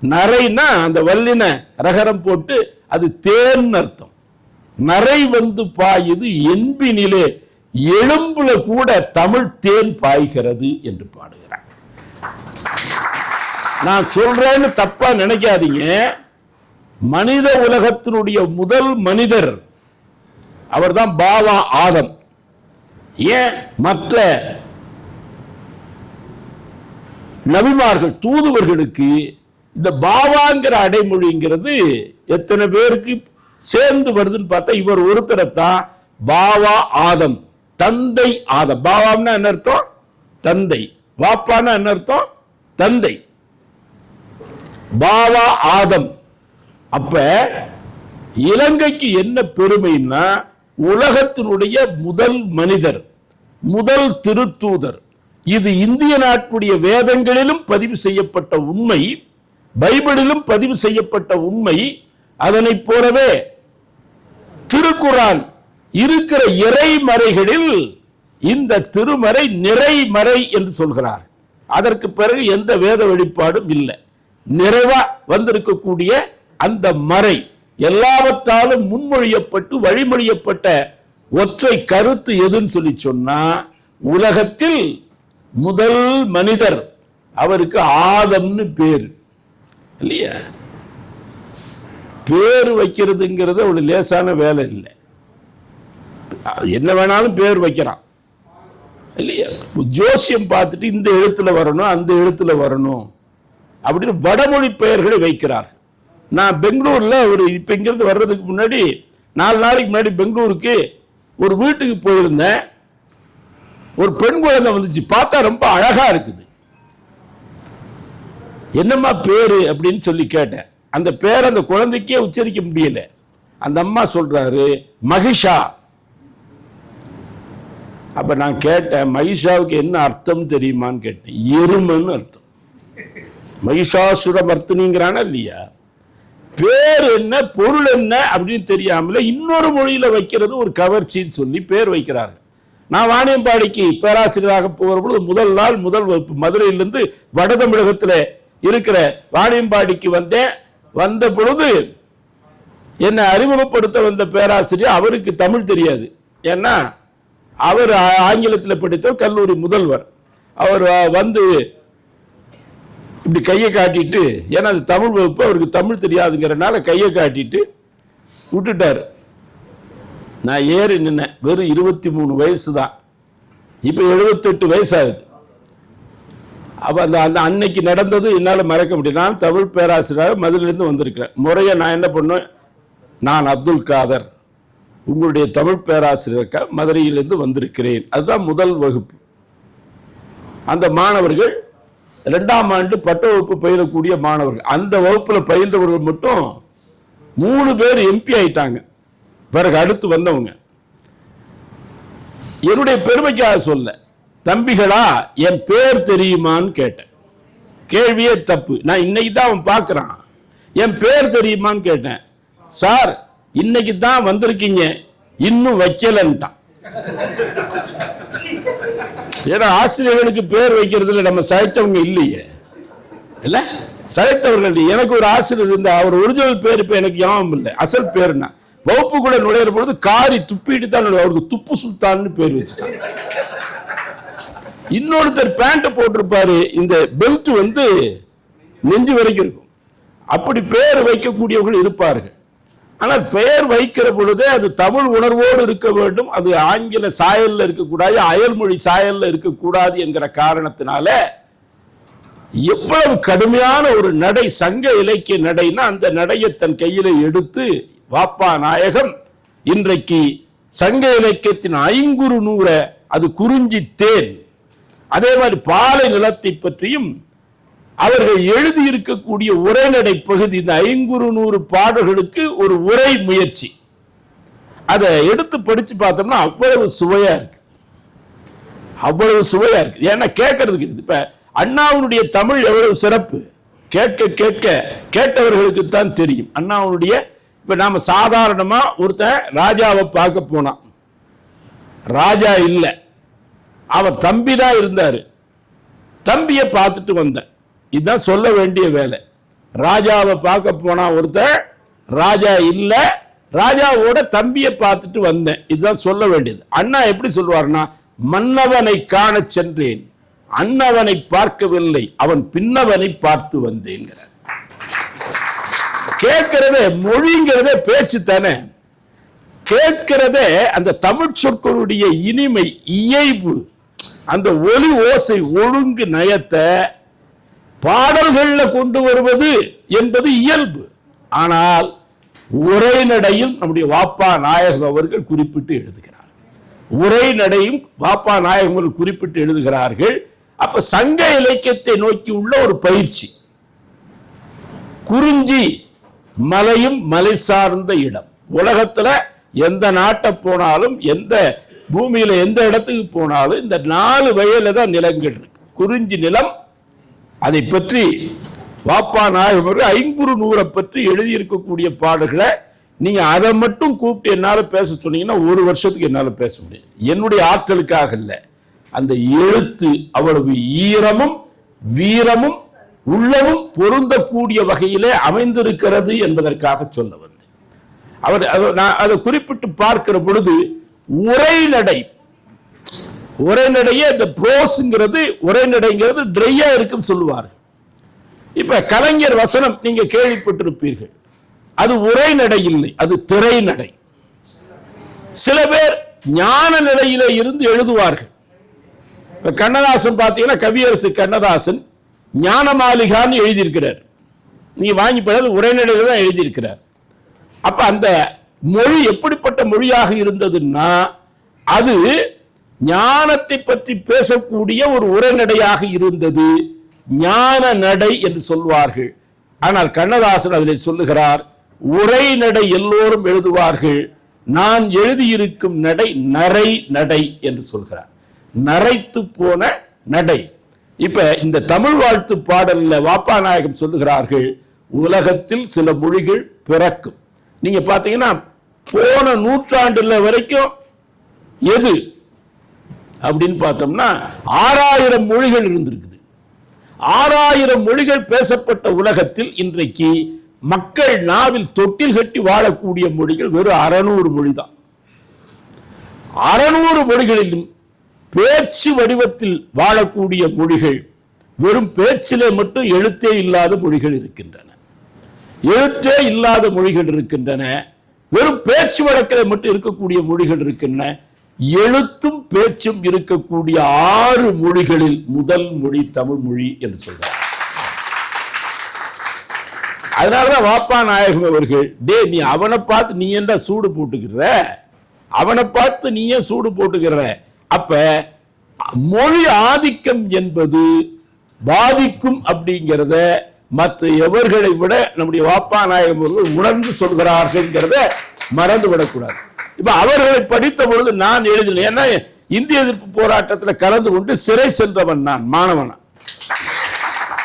நரைனா அந்த வல்லின ரகரம் போட்டு அது தேன் அர்த்தம். நரை வந்து பாயுது என்பினிலே எலும்புல கூட தமிழ் தேன் பாய்கிறது என்று பாடுகிறார். நான் சொல்றேன்னு தப்பா நினைக்காதீங்க. மனித உலகத்தினுடைய முதல் மனிதர் அவர்தான் பாவா ஆதம். ஏன் மற்ற நபிமார்கள் தூதுவர்களுக்கு இந்த பாவாங்கிற அடைமொழிங்கிறது எத்தனை பேருக்கு சேர்ந்து வருதுன்னு பார்த்தா இவர் ஒருத்தரை தான் பாவா ஆதம், தந்தை ஆதம். பாவாம்னா என்ன அர்த்தம்? தந்தை. வாப்பான்னா என்ன அர்த்தம்? தந்தை. பாவா ஆதம். அப்ப இலங்கைக்கு என்ன பெருமைன்னா உலகத்தினுடைய முதல் மனிதர், முதல் திருத்தூதர். இது இந்திய நாட்டுடைய வேதங்களிலும் பதிவு செய்யப்பட்ட உண்மை, பைபிளிலும் பதிவு செய்யப்பட்ட உண்மை. அதனை போலவே திருக்குரான் இருக்கிற இறைமறைகளில் இந்த திருமறை நிறைமறை என்று சொல்கிறார். அதற்கு பிறகு எந்த வேத வெளிப்பாடும் இல்லை. நிறைவா வந்திருக்கக்கூடிய அந்த மறை எல்லாவற்றாலும் முன்மொழியப்பட்டு வழிமொழியப்பட்ட ஒற்றை கருத்து எதுன்னு சொல்லி சொன்னா உலகத்தில் முதல் மனிதர் அவருக்கு ஆதம்னு பேரு இல்லையா? பேர் வைக்கிறதுங்கிறது அவ்வளவு லேசான வேலை இல்லை. என்ன வேணாலும் பேர் வைக்கிறான் இல்லையா? ஜோசியம் பார்த்துட்டு இந்த எழுத்துல வரணும் அந்த எழுத்துல வரணும் அப்படின்னு வடமொழி பெயர்களை வைக்கிறார். நான் பெங்களூர்ல இப்ப இங்கிருந்து வர்றதுக்கு முன்னாடி 4 நாளைக்கு முன்னாடி பெங்களூருக்கு ஒரு வீட்டுக்கு போயிருந்தேன். ஒரு பெண் குழந்தை வந்துச்சு. பார்த்தா ரொம்ப அழகா இருக்குது. என்னம்மா பேரு அப்படின்னு சொல்லி கேட்டேன். அந்த பேர் அந்த குழந்தைக்கே உச்சரிக்க முடியல. அந்த அம்மா சொல்றாரு மகிஷா. அப்ப நான் கேட்டேன் மகிஷாவுக்கு என்ன அர்த்தம் தெரியுமான்னு கேட்டேன். எருமன்னு அர்த்தம். மகிஷாசுரமர்த்தினிங்கிறானா இல்லையா? பேர் என்ன பொருள் என்ன அப்படின்னு தெரியாமல இன்னொரு மொழியில வைக்கிறது ஒரு கவர்ச்சின்னு சொல்லி பேர் வைக்கிறார்கள். நான் வாணியம்பாடிக்கு பேராசிரியராக போகிற பொழுது முதல் நாள் முதல் வகுப்பு மதுரையிலிருந்து வட தமிழகத்தில் இருக்கிற வாணியம்பாடிக்கு வந்தேன். வந்த பொழுது என்னை அறிமுகப்படுத்த வந்த பேராசிரியர் அவருக்கு தமிழ் தெரியாது. ஏன்னா அவர் ஆங்கிலத்தில் படித்த கல்லூரி முதல்வர். அவர் வந்து இப்படி கையை காட்டிட்டு, ஏன்னா அது தமிழ் வகுப்பு அவருக்கு தமிழ் தெரியாதுங்கிறனால கையை காட்டிட்டு விட்டுட்டார். நான் ஏறி நின்னேன். வெறும் 23 வயசு தான். இப்போ 78 வயசு ஆகுது. அப்போ அந்த அன்னைக்கு நடந்தது என்னால் மறக்க முடியும். நான் தமிழ் பேராசிரியராக மதுரையிலேருந்து வந்திருக்கிறேன். முறையை நான் என்ன பண்ணேன், நான் அப்துல் காதர் உங்களுடைய தமிழ் பேராசிரியர் மதுரையிலிருந்து வந்திருக்கிறேன். அதுதான் முதல் வகுப்பு. அந்த மாணவர்கள் 2ஆம் ஆண்டு பட்ட வகுப்பு பயிலக்கூடிய மாணவர்கள். அந்த வகுப்பில் பயின்றவர்கள் மட்டும் 3 பேர் எம்பி ஆயிட்டாங்க. பிறகு அடுத்து வந்தவங்க. என்னுடைய பெருமைக்காக சொல்ல, தம்பிகளா என் பேர் தெரியுமான்னு கேட்டேன். கேள்வியே தப்பு. நான் இன்னைக்கு தான் அவன் பார்க்குறான். என் பேர் தெரியுமான்னு கேட்டேன். சார் இன்னைக்கு தான் வந்திருக்கீங்க இன்னும் வைக்கலன்ட்டான். ஏன்னா ஆசிரியர்களுக்கு பேர் வைக்கிறதுல நம்ம சளைத்தவங்க இல்லையே, இல்ல சளைத்தவர்கள். எனக்கு ஒரு ஆசிரியர் இருந்த அவர் ஒரிஜினல் பேர் இப்ப எனக்கு ஞாபகம் இல்லை. அசல் பேருனா வகுப்பு கூட நுழையிற பொழுது காரி துப்பிட்டு தான் அவருக்கு துப்பு சுல்தான்னு பேர் வச்சுட்டாங்க. இன்னொருத்தர் பேண்ட் போட்டிருப்பாரு, இந்த பெல்ட் வந்து நெஞ்சு வரைக்கும் இருக்கும். அப்படி பேர் வைக்கக்கூடியவர்கள் இருப்பார்கள். ஆனால் பெயர் வைக்கிற பொழுதே அது தமிழ் உணர்வோடு இருக்க வேண்டும். அது ஆங்கில சாயல்ல இருக்கக்கூடாது, அயல்மொழி சாயல்ல இருக்கக்கூடாது என்கிற காரணத்தினால எவ்வளவு கடுமையான ஒரு நடை, சங்க இலக்கிய நடைனா அந்த நடையை தன் கையில எடுத்து வாப்பா நாயகம் இன்றைக்கு சங்க இலக்கியத்தின் 500 அது குறிஞ்சி தேன். அதே மாதிரி பாலை நிலத்தை பற்றியும் அவர்கள் எழுதி இருக்கக்கூடிய உரைநடை பகுதி, இந்த 500 பாடல்களுக்கு ஒரு உரை முயற்சி. அதை எடுத்து படிச்சு பார்த்தோம்னா அவ்வளவு சுவையா இருக்கு, அவ்வளவு சுவையா இருக்கு. ஏன்னா கேட்கறதுக்கு இப்ப அண்ணாவுடைய தமிழ் எவ்வளவு சிறப்பு கேட்க கேட்க கேட்டவர்களுக்கு தான் தெரியும். அண்ணாவுடைய இப்ப நாம சாதாரணமா ஒருத்தன் ராஜாவை பார்க்க போனான், ராஜா இல்லை, அவர் தம்பி தான் இருந்தாரு, தம்பியை பார்த்துட்டு வந்தேன். இதுதான் சொல்ல வேண்டிய வேலை. ராஜாவை பார்க்க போனா ஒருத்தன், ராஜா இல்லை, ராஜாவோட தம்பியை பார்த்துட்டு வந்தேன், இதுதான் சொல்ல வேண்டியது. அண்ணா எப்படி சொல்வார்னா, மன்னவனை காண சென்றேன், அன்னவனை பார்க்கவில்லை, அவன் பின்னவனை பார்த்து வந்தேன். கேட்கிறதே மொழிங்கிறதே பேச்சு தானே, கேட்கிறதே அந்த தமிழ் சொற்களுடைய இனிமை, இயைபு, அந்த ஒலி ஓசை, ஒழுங்கு, நயத்தை பாடல்கள்ல கொண்டு வருவது என்பது இயல்பு. ஆனால் உரைநடையும் நம்முடைய வாப்பா நாயகம் அவர்கள் குறிப்பிட்டு எழுதுகிறார். உரைநடையும் வாப்பா நாயகம் அவர்கள் குறிப்பிட்டு எழுதுகிறார்கள். அப்ப சங்க இலக்கியத்தை நோக்கி உள்ள ஒரு பயிற்சி. குறிஞ்சி மலையும் மலை சார்ந்த இடம். உலகத்துல எந்த நாட்டை போனாலும், எந்த பூமியில எந்த இடத்துக்கு போனாலும் இந்த 4 வகையில தான் நிலங்கள் இருக்கு. குறிஞ்சி நிலம், அதை பற்றி வாப்பா நாயகம் ஐங்குறு நூறை பற்றி எழுதியிருக்கக்கூடிய பாடல்களை நீங்க அதை மட்டும் கூப்பிட்டு என்னால பேச சொன்னீங்கன்னா 1 வருஷத்துக்கு என்னால பேச முடியும். என்னுடைய ஆற்றலுக்காக இல்லை, அந்த எழுத்து அவ்வளவு ஈரமும் வீரமும் உள்ளமும் பொருந்தக்கூடிய வகையிலே அமைந்திருக்கிறது என்பதற்காக சொல்ல வந்தேன். நான் அதை குறிப்பிட்டு பார்க்கிற பொழுது உரைநடை, உரைநடையே இந்த ப்ரோஸ்ங்கிறது, உரைநடைங்கிறது ட்ரையா இருக்குன்னு சொல்லுவார்கள். இப்ப கலைஞர் வசனம் நீங்க கேள்விப்பட்டிருப்பீர்கள், அது உரைநடை இல்லை, அது திரைநடை. சில பேர் ஞான நிலையில இருந்து எழுதுவார்கள். கண்ணதாசன் பார்த்தீங்கன்னா, கவியரசு கண்ணதாசன் ஞான மாளிகான்னு எழுதியிருக்கிறார். நீங்க வாங்கி போனது உரைநடையில தான் எழுதியிருக்கிறார். அப்ப அந்த மொழி எப்படிப்பட்ட மொழியாக இருந்ததுன்னா, அது ஞானத்தை பற்றி பேசக்கூடிய ஒரு உரைநடையாக இருந்தது, ஞான நடை என்று சொல்வார்கள். ஆனால் கண்ணதாசன் அதில் சொல்லுகிறார், உரைநடை எல்லோரும் எழுதுவார்கள், நான் எழுதியிருக்கும் நடை நரை நடை என்று சொல்கிறார். நரைத்து போன நடை. இப்ப இந்த தமிழ் வாழ்த்து பாடல்ல வாப்பா நாயகம் சொல்லுகிறார்கள், உலகத்தில் சில மொழிகள் பிறக்கும். நீங்க பாத்தீங்கன்னா போன நூற்றாண்டுல வரைக்கும் எது அப்படின்னு பார்த்தோம்னா 6000 மொழிகள் இருந்திருக்குது. 6000 மொழிகள் பேசப்பட்ட உலகத்தில் இன்றைக்கு மக்கள் நாவில் தொட்டில் கட்டி வாழக்கூடிய மொழிகள் வெறும் 600 மொழி தான். 600 மொழிகளிலும் பேச்சு வடிவத்தில் வாழக்கூடிய மொழிகள், வெறும் பேச்சிலே மட்டும் எழுத்தே இல்லாத மொழிகள் இருக்கின்றன. எழுத்தே இல்லாத மொழிகள் இருக்கின்றன. வெறும் பேச்சு வழக்கில் மட்டும் இருக்கக்கூடிய மொழிகள் இருக்கின்றன. எழுத்தும் பேச்சும் இருக்கக்கூடிய 6 மொழிகளில் முதல் மொழி தமிழ் மொழி என்று சொல்றார். அதனாலதான் வாப்பா நாயகம் அவர்கள், டே நீ அவனை பார்த்து நீ என்ன சூடு போட்டுக்கிற, அவனை பார்த்து நீ ஏன் சூடு போட்டுக்கிற. அப்ப மொழி ஆதிக்கம் என்பது பாதிக்கும் அப்படிங்கிறத மற்ற எவர்களை விட நம்முடைய வாப்பா நாயகம் அவர்கள் உணர்ந்து சொல்கிறார்கள், மறந்து விடக்கூடாது. இப்ப அவர்களை படித்த பொழுது நான் எழுதினேன். ஏன்னா இந்திய எதிர்ப்பு போராட்டத்தில் கலந்து கொண்டு சிறை சென்றவன் நான், மாணவனா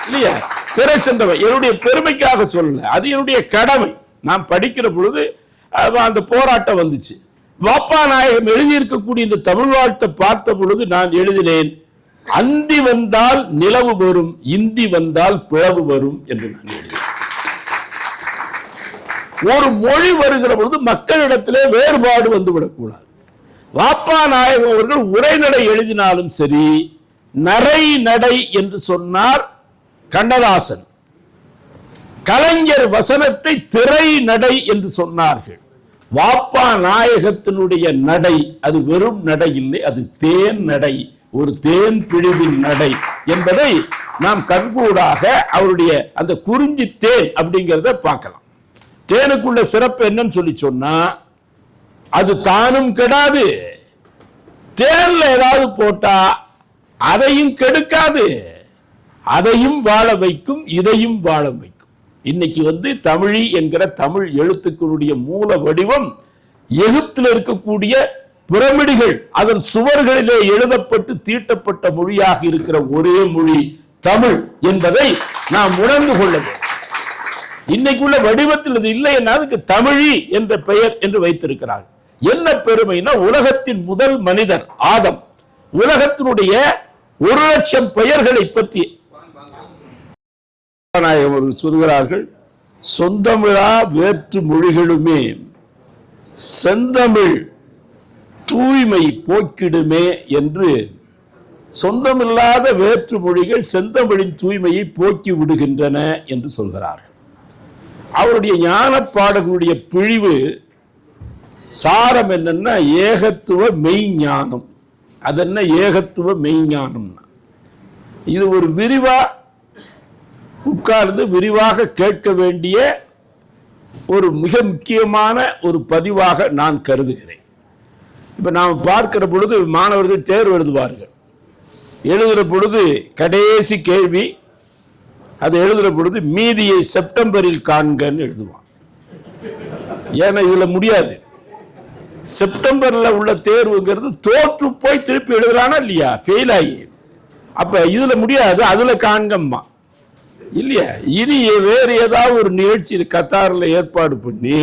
இல்லையா, சிறை சென்றவன். என்னுடைய பெருமைக்காக சொல்லல, அது என்னுடைய கடமை. நான் படிக்கிற பொழுது அந்த போராட்டம் வந்துச்சு. வாப்பா நாயகம் எழுதியிருக்கக்கூடிய இந்த தமிழ் வாழ்த்தை பார்த்த பொழுது நான் எழுதினேன், அந்தி வந்தால் நிலவு வரும், இந்தி வந்தால் பிளவு வரும் என்று நான் எழுதினேன். ஒரு மொழி வருகிற பொழுது மக்களிடத்திலே வேறுபாடு வந்துவிடக்கூடாது. வாப்பா நாயகம் அவர்கள் உரைநடை எழுதினாலும் சரி, நரை நடை என்று சொன்னார் கண்ணதாசன். கலைஞர் வசனத்தை திரை நடை என்று சொன்னார்கள். வாப்பா நாயகத்தினுடைய நடை அது வெறும் நடை இல்லை, அது தேன் நடை, ஒரு தேன் பிழிவின் நடை என்பதை நாம் கண்கூடாக அவருடைய அந்த குறிஞ்சி தேன் அப்படிங்கிறத பார்க்கலாம். தேனுக்குள்ள சிறப்பு என்னன்னு சொல்லி சொன்னா, அது தானும் கெடாது, தேன்ல ஏதாவது போட்டா அதையும் கெடுக்காது, அதையும் வாழ வைக்கும், இதையும் வாழ வைக்கும். இன்னைக்கு தமிழி என்கிற தமிழ் எழுத்துக்களுடைய மூல வடிவம் எகிப்தில் இருக்கக்கூடிய பிரமிடுகள், அதன் சுவர்களிலே எழுதப்பட்டு தீட்டப்பட்ட மொழியாக இருக்கிற ஒரே மொழி தமிழ் என்பதை நாம் உணர்ந்து கொள்ள வேண்டும். இன்னைக்குள்ள வடிவத்தில் இது இல்லை என்ன, அதுக்கு தமிழி என்ற பெயர் என்று வைத்திருக்கிறார். என்ன பெருமைனா, உலகத்தின் முதல் மனிதர் ஆதம், உலகத்தினுடைய 1,00,000 பெயர்களை பற்றி சொல்கிறார்கள். சொந்தமிழா வேற்று மொழிகளுமே செந்தமிழ் தூய்மை போக்கிடுமே என்று, சொந்தமில்லாத வேற்று மொழிகள் செந்தமிழின் தூய்மையை போக்கி விடுகின்றன என்று சொல்கிறார்கள். அவருடைய ஞான பாடல்களுடைய பிழிவு சாரம் என்னன்னா, ஏகத்துவ மெய்ஞானம். அது என்ன ஏகத்துவ மெய்ஞானம்னா, இது ஒரு விரிவா உட்கார்ந்து விரிவாக கேட்க வேண்டிய ஒரு மிக முக்கியமான ஒரு பதிவாக நான் கருதுகிறேன். இப்ப நாம் பார்க்கிற பொழுது மாணவர்கள் தேர்வு எழுதுவார்கள். எழுதுகிற பொழுது கடைசி கேள்வி, அது எழுதுகிற பொழுது மீதியை செப்டம்பரில் காண்கன்னு எழுதுவான். ஏன்னா இதுல முடியாது. செப்டம்பர்ல உள்ள தேர்வுங்கிறது தோற்று போய் திருப்பி எழுதுறானா இல்லையா, ஃபெயில் ஆகி. அப்ப இதுல முடியாது, அதுல காண்கம்மா இல்லையா. இனி வேறு ஏதாவது ஒரு நிகழ்ச்சி கத்தாரில் ஏற்பாடு பண்ணி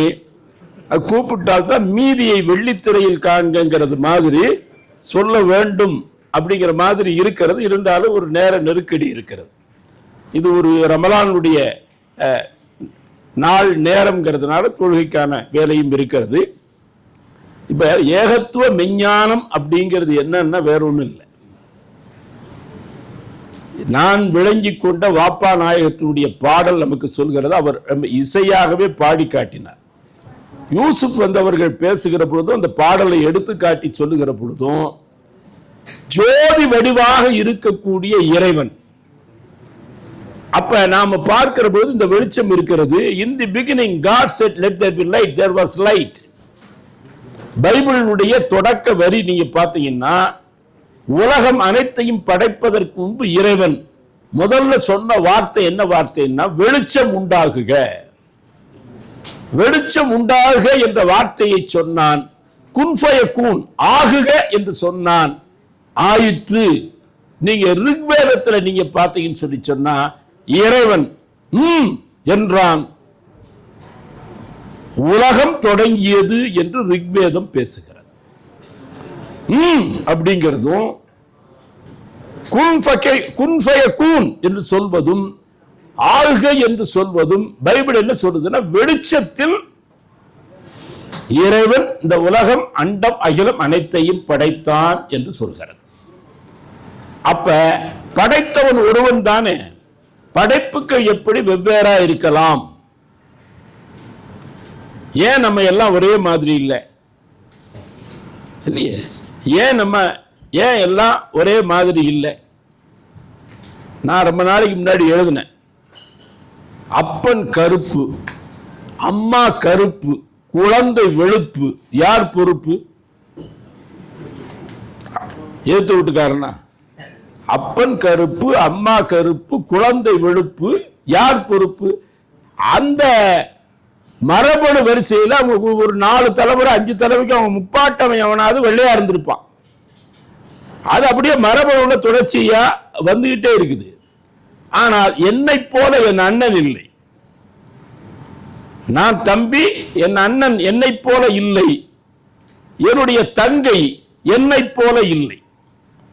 கூப்பிட்டால்தான் மீதியை வெள்ளித்திரையில் காண்கிறது மாதிரி சொல்ல வேண்டும் அப்படிங்கிற மாதிரி இருக்கிறது. இருந்தாலும் ஒரு நேர நெருக்கடி இருக்கிறது. இது ஒரு ரமலானுடைய நாள் நேரம்ங்கிறதுனால தொழுகைக்கான வேலையும் இருக்கிறது. இப்ப ஏகத்துவ மெஞ்ஞானம் அப்படிங்கிறது என்னன்னா வேற ஒண்ணும் இல்லை. நான் விளங்கி கொண்ட வாப்பா நாயகத்தினுடைய பாடல் நமக்கு சொல்கிறது. அவர் இசையாகவே பாடி காட்டினார். யூசுப் வந்தவர்கள் பேசுகிற பொழுதும் அந்த பாடலை எடுத்து காட்டி சொல்லுகிற பொழுதும் ஜோதி வடிவாக இருக்கக்கூடிய இறைவன். அப்ப நாம பார்க்கிற பொழுது இந்த வெளிச்சம் இருக்கிறது. In the beginning God said let there be light, there was light. பைபிளுடைய தொடக்க வரி நீங்க பாத்தீங்கன்னா, உலகம் அனைத்தையும் படைப்பதற்கு முன்பு இறைவன் முதல்ல சொன்ன வார்த்தை என்ன வார்த்தைன்னா, வெளிச்சம் உண்டாகுக. வெளிச்சம் உண்டாகுக என்ற வார்த்தையை சொன்னான். குன்ஃபயக்கூன் ஆகுக என்று சொன்னான். ஆயிற்று. நீங்க ரிக்வேதத்தில் நீங்க பார்த்தீங்கன்னு சொல்லி சொன்னா, இறைவன் என்றான். உலகம் தொடங்கியது என்று ரிக்வேதம் பேசுகிறது. அப்படிங்கிறதும் குன்ஃபயக்கூன் என்று சொல்வதும் ஆழ்க என்று சொல்வதும் பைபிள் என்ன சொல்றதுன்னா, வெளிச்சத்தில் இறைவன் இந்த உலகம் அண்டம் அகிலம் அனைத்தையும் படைத்தான் என்று சொல்கிறது. அப்ப படைத்தவன் ஒருவன் தானே. படைப்புகள் எப்படி வெவ்வேறா இருக்கலாம்? ஏன் நம்ம எல்லாம் ஒரே மாதிரி இல்லை இல்லையே? ஏன் எல்லாம் ஒரே மாதிரி இல்லை? நான் ரொம்ப நாளைக்கு முன்னாடி எழுதினேன், அப்பன் கருப்பு, அம்மா கருப்பு, குழந்தை வெளுப்பு, யார் பொறுப்பு? ஏத்து வீட்டுக்காரனா? அப்பன் கருப்பு, அம்மா கருப்பு, குழந்தை வெளுப்பு, யார் பொறுப்பு? அந்த மரபணு வரிசையில் அவங்க ஒரு 4 தலைமுறை 5 தலைமுறைக்கு அவங்க முப்பாட்டவன் எவனாவது வெள்ளையா இருந்திருப்பான். அது அப்படியே மரபணுல தொடர்ச்சியா வந்துகிட்டே இருக்குது. ஆனால் என்னை போல என் அண்ணன் இல்லை. நான் தம்பி, என் அண்ணன் என்னை போல இல்லை. என்னுடைய தங்கை என்னை போல இல்லை.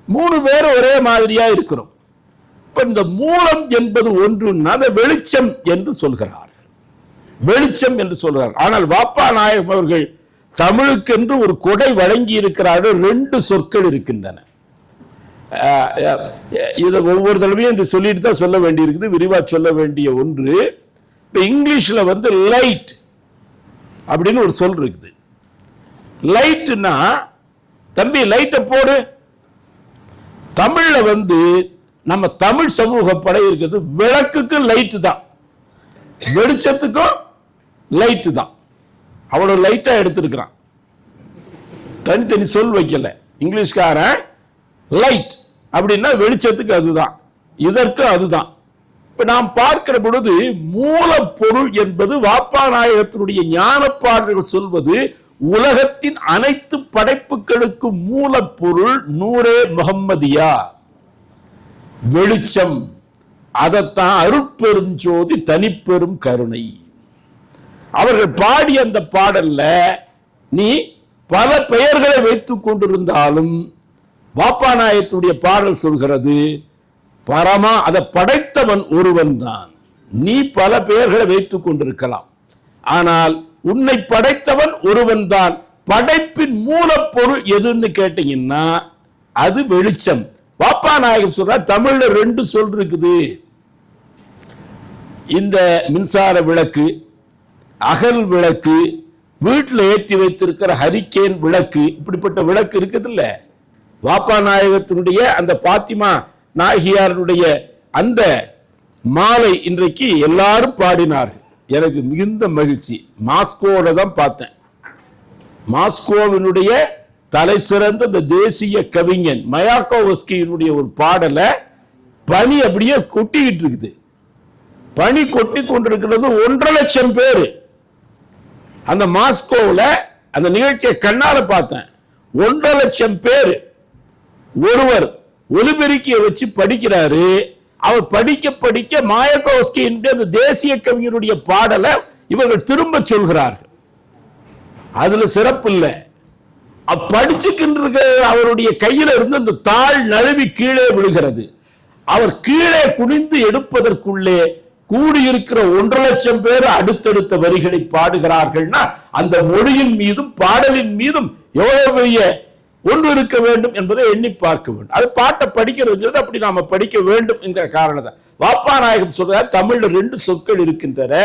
3 பேர் ஒரே மாதிரியா இருக்கிறோம். இப்ப இந்த மூலம் என்பது ஒன்றுன்னா அதை வெளிச்சம் என்று சொல்கிறார். வெளிச்சம் என்று சொல்றார். ஆனால் வாப்பா நாயகம் அவர்கள் தமிழுக்கென்று ஒரு கொடை வழங்கி இருக்கிறார்கள். 2 சொற்கள் இருக்கின்றன. இதை ஒவ்வொரு தடவையும் இந்த சொல்லிட்டு தான் சொல்ல வேண்டி இருக்குது, விரிவா சொல்ல வேண்டிய ஒன்று. இப்ப இங்கிலீஷ்ல லைட் அப்படின்னு ஒரு சொல் இருக்குது. லைட்னா, தம்பி லைட்டை போடு. தமிழ்ல நம்ம தமிழ் சமூக படை இருக்கிறது விளக்குக்கு லைட் தான், வெளிச்சத்துக்கும் லைட் தான். அவ்வளவு லைட்டா எடுத்திருக்கிறான். தனித்தனி சொல் வைக்கல. இங்கிலீஷ்காரன் லைட் அப்படின்னா வெளிச்சத்துக்கு அதுதான், இதற்கு அதுதான். இப்ப நாம் பார்க்கிற பொழுது மூலப்பொருள் என்பது வாப்பா நாயகத்தினுடைய ஞான பாடல்கள் சொல்வது, உலகத்தின் அனைத்து படைப்புகளுக்கு மூலப்பொருள் நூரே முஹம்மதியா, வெளிச்சம். அதைத்தான் அருட்பெரும் ஜோதி தனிப்பெரும் கருணை. அவர்கள் பாடிய அந்த பாடல்ல நீ பல பெயர்களை வைத்துக் கொண்டிருந்தாலும் வாப்பாநாயகத்துடைய பாடல் சொல்கிறது பரமா அதை படைத்தவன் ஒருவன் தான். நீ பல பெயர்களை வைத்துக் கொண்டிருக்கலாம், ஆனால் உன்னை படைத்தவன் ஒருவன் தான். படைப்பின் மூலப்பொருள் எதுன்னு கேட்டீங்கன்னா அது வெளிச்சம். வாப்பாநாயகம் சொல்ற தமிழ்ல 2 சொல் இருக்குது. இந்த மின்சார விளக்கு, அகல் விளக்கு, வீட்டில் ஏற்றி வைத்திருக்கிற ஹரிக்கேன் விளக்கு, இப்படிப்பட்ட விளக்கு இருக்குது இல்ல. வாப்பாநாயகத்தினுடைய அந்த பாத்திமா நாயகியாருடைய அந்த மாலை இன்றைக்கு எல்லாரும் பாடினார்கள். எனக்கு மிகுந்த மகிழ்ச்சி. மாஸ்கோட தான் பார்த்தேன். மாஸ்கோவினுடைய தலை சிறந்த இந்த தேசிய கவிஞன் மயாக்கோவஸ்கியினுடைய ஒரு பாடலை பனி அப்படியே கொட்டிக்கிட்டு இருக்குது. பனி கொட்டி கொண்டிருக்கிறது. 1.5 லட்சம் பேர் அந்த மாஸ்கோவில் அந்த நிகழ்ச்சியை கண்ணால பார்த்தேன். 1.5 லட்சம் பேர் ஒருவர் ஒலிபெருக்கியை வச்சு படிக்கிறாரு. அவர் படிக்க படிக்க மாயக்கோவஸ்கியின் அந்த தேசிய கவிஞருடைய பாடலை இவர்கள் திரும்ப சொல்கிறார்கள். அதுல சிறப்பு இல்லை. படிச்சுக்கின்ற அவருடைய கையில இருந்து அந்த தாள் நழுவி கீழே விழுகிறது. அவர் கீழே குனிந்து எடுப்பதற்குள்ளே கூடியிருக்கிற 1.5 லட்சம் பேர் அடுத்தடுத்த வரிகளை பாடுகிறார்கள்னா அந்த மொழியின் மீதும் பாடலின் மீதும் எவ்வளவு பெரிய ஒன்று இருக்க வேண்டும் என்பதை எண்ணி பார்க்க வேண்டும். அது பாட்டை படிக்கிறது அப்படி நாம படிக்க வேண்டும் என்கிற காரணத்தை வாப்பாநாயகம் சொல்றார். தமிழ்ல 2 சொற்கள் இருக்கின்றன.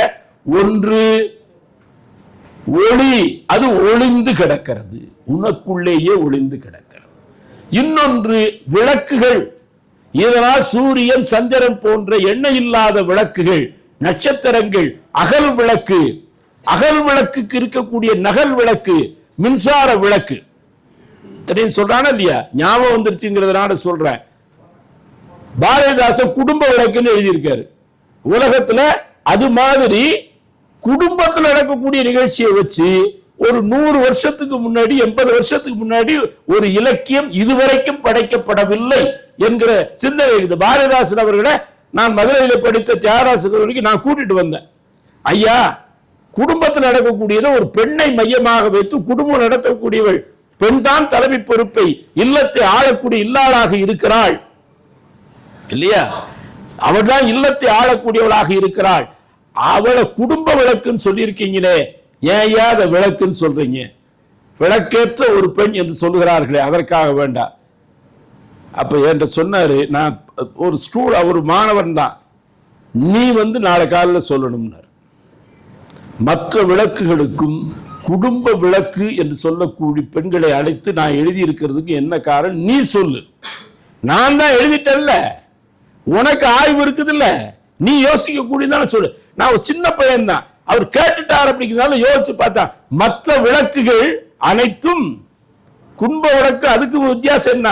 ஒன்று ஒளி, அது ஒளிந்து கிடக்கிறது, உனக்குள்ளேயே ஒளிந்து கிடக்கிறது. இன்னொன்று விளக்குகள். இதனால் சூரியன் சந்திரன் போன்ற எண்ணெய் இல்லாத விளக்குகள், நட்சத்திரங்கள், அகல் விளக்கு, அகல் விளக்குக்கு இருக்கக்கூடிய நகல் விளக்கு, மின்சார விளக்கு சொல்றான இல்லையா? ஞாபகம் வந்துருச்சுங்கிறதுனால சொல்றேன். பாரதிதாசன் குடும்ப விளக்குன்னு எழுதியிருக்காரு. உலகத்துல அது மாதிரி குடும்பத்தில் நடக்கக்கூடிய நிகழ்ச்சியை வச்சு ஒரு 100 வருஷத்துக்கு முன்னாடி 80 வருஷத்துக்கு முன்னாடி ஒரு இலக்கியம் இதுவரைக்கும் படைக்கப்படவில்லை என்கிற சிந்தனை இருக்குது. பாரதிதாசன் அவர்களை நான் மதுரையில் படித்த தியாகராசன் நான் கூட்டிட்டு வந்தேன். ஐயா, குடும்பத்தில் நடக்கக்கூடியதை ஒரு பெண்ணை மையமாக வைத்து குடும்பம் நடத்தக்கூடியவள் பெண் தான் தலைமை பொறுப்பை இல்லத்தை ஆளக்கூடிய இல்லாளாக இருக்கிறாள் இல்லையா? அவள் தான் இல்லத்தை ஆளக்கூடியவளாக இருக்கிறாள். அவளை குடும்ப விளக்குன்னு சொல்லியிருக்கீங்களே, ஏன் அதை விளக்குன்னு சொல்றீங்க? விளக்கேற்ற ஒரு பெண் என்று சொல்லுகிறார்களே, அதற்காக வேண்டாம். அப்ப என்கிட்ட சொன்னாரு, நான் ஒரு ஒரு மாணவன் தான், நீ நாளை காலையில் சொல்லணும்னார். மற்ற விளக்குகளுக்கும் குடும்ப விளக்கு என்று சொல்லக்கூடிய பெண்களை அழைத்து நான் எழுதி இருக்கிறதுக்கு என்ன காரணம் நீ சொல்லு. நான் தான் எழுதிட்டேன்ல, உனக்கு ஆய்வு இருக்குது இல்ல, நீ யோசிக்க கூடியதான சொல்லு. நான் ஒரு சின்ன பையன் தான், அவர் கேட்டுட்டார் அப்படிங்கிறதால யோசிச்சு பார்த்தா மற்ற விளக்குகள் அனைத்தும் குடும்ப விளக்கு, அதுக்கு வித்தியாசம் என்ன?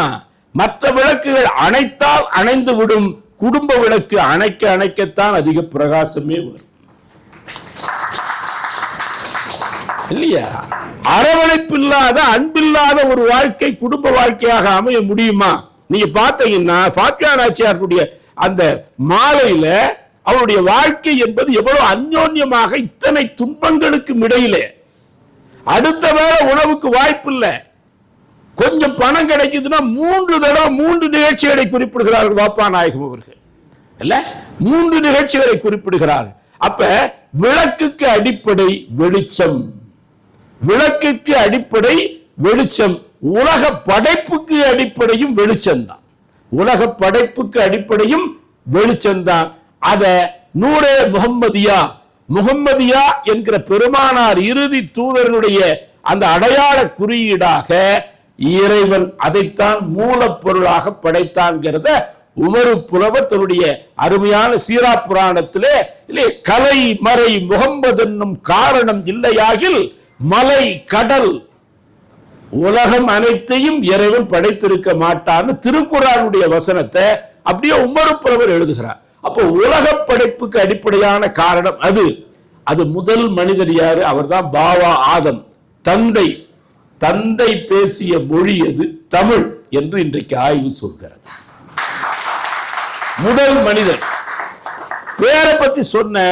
மற்ற விளக்குகள் அணைத்தால் அணைந்து விடும், குடும்ப விளக்கு அணைக்க அணைக்கத்தான் அதிக பிரகாசமே வரும் இல்லையா? அரவணைப்பு இல்லாத அன்பில்லாத ஒரு வாழ்க்கை குடும்ப வாழ்க்கையாக அமைய முடியுமா? நீங்க பாத்தீங்கன்னா பாத்தியா நாச்சியாருடைய அந்த மாலையில அவருடைய வாழ்க்கை என்பது எவ்வளவு அந்யோன்யமாக, இத்தனை துன்பங்களுக்கு இடையிலே அடுத்த வேளை உணவுக்கு வாய்ப்பு இல்லை, கொஞ்சம் பணம் கிடைக்குதுன்னா 3 தடவை 3 நிகழ்ச்சிகளை குறிப்பிடுகிறார்கள் வாப்பாநாயகம் அவர்கள் இல்ல, 3 நிகழ்ச்சிகளை குறிப்பிடுகிறார்கள். அப்ப விளக்குக்கு அடிப்படை வெளிச்சம், விளக்குக்கு அடிப்படை வெளிச்சம். உலக படைப்புக்கு அடிப்படையும் வெளிச்சம் தான், உலக படைப்புக்கு அடிப்படையும் வெளிச்சம் தான். அத நூரே முகம்மதியா, முகம்மதியா என்கிற பெருமானார் இறுதி தூதரனுடைய அந்த அடையாள குறியீடாக இறைவன் அதைத்தான் மூலப்பொருளாக படைத்தான்கிறத உமரு புலவர் தன்னுடைய அருமையான சீரா புராணத்திலே கலை மறை முகம்மது என்னும் காரணம் இல்லையாகில் மலை கடல் உலகம் அனைத்தையும் இறைவன் படைத்திருக்க மாட்டான்னு திருக்குறானுடைய வசனத்தை அப்படியே உமரு புலவர் எழுதுகிறார். அப்போ உலக படைப்புக்கு அடிப்படையான காரணம் அது. அது முதல் மனிதர் யாரு? அவர்தான் பாவா ஆதம். தந்தை தந்தை பேசிய மொழி அது தமிழ் என்று இன்றைக்கு ஆய்வு சொல்கிறது. முதல் மனிதர் பேரை பத்தி சொன்ன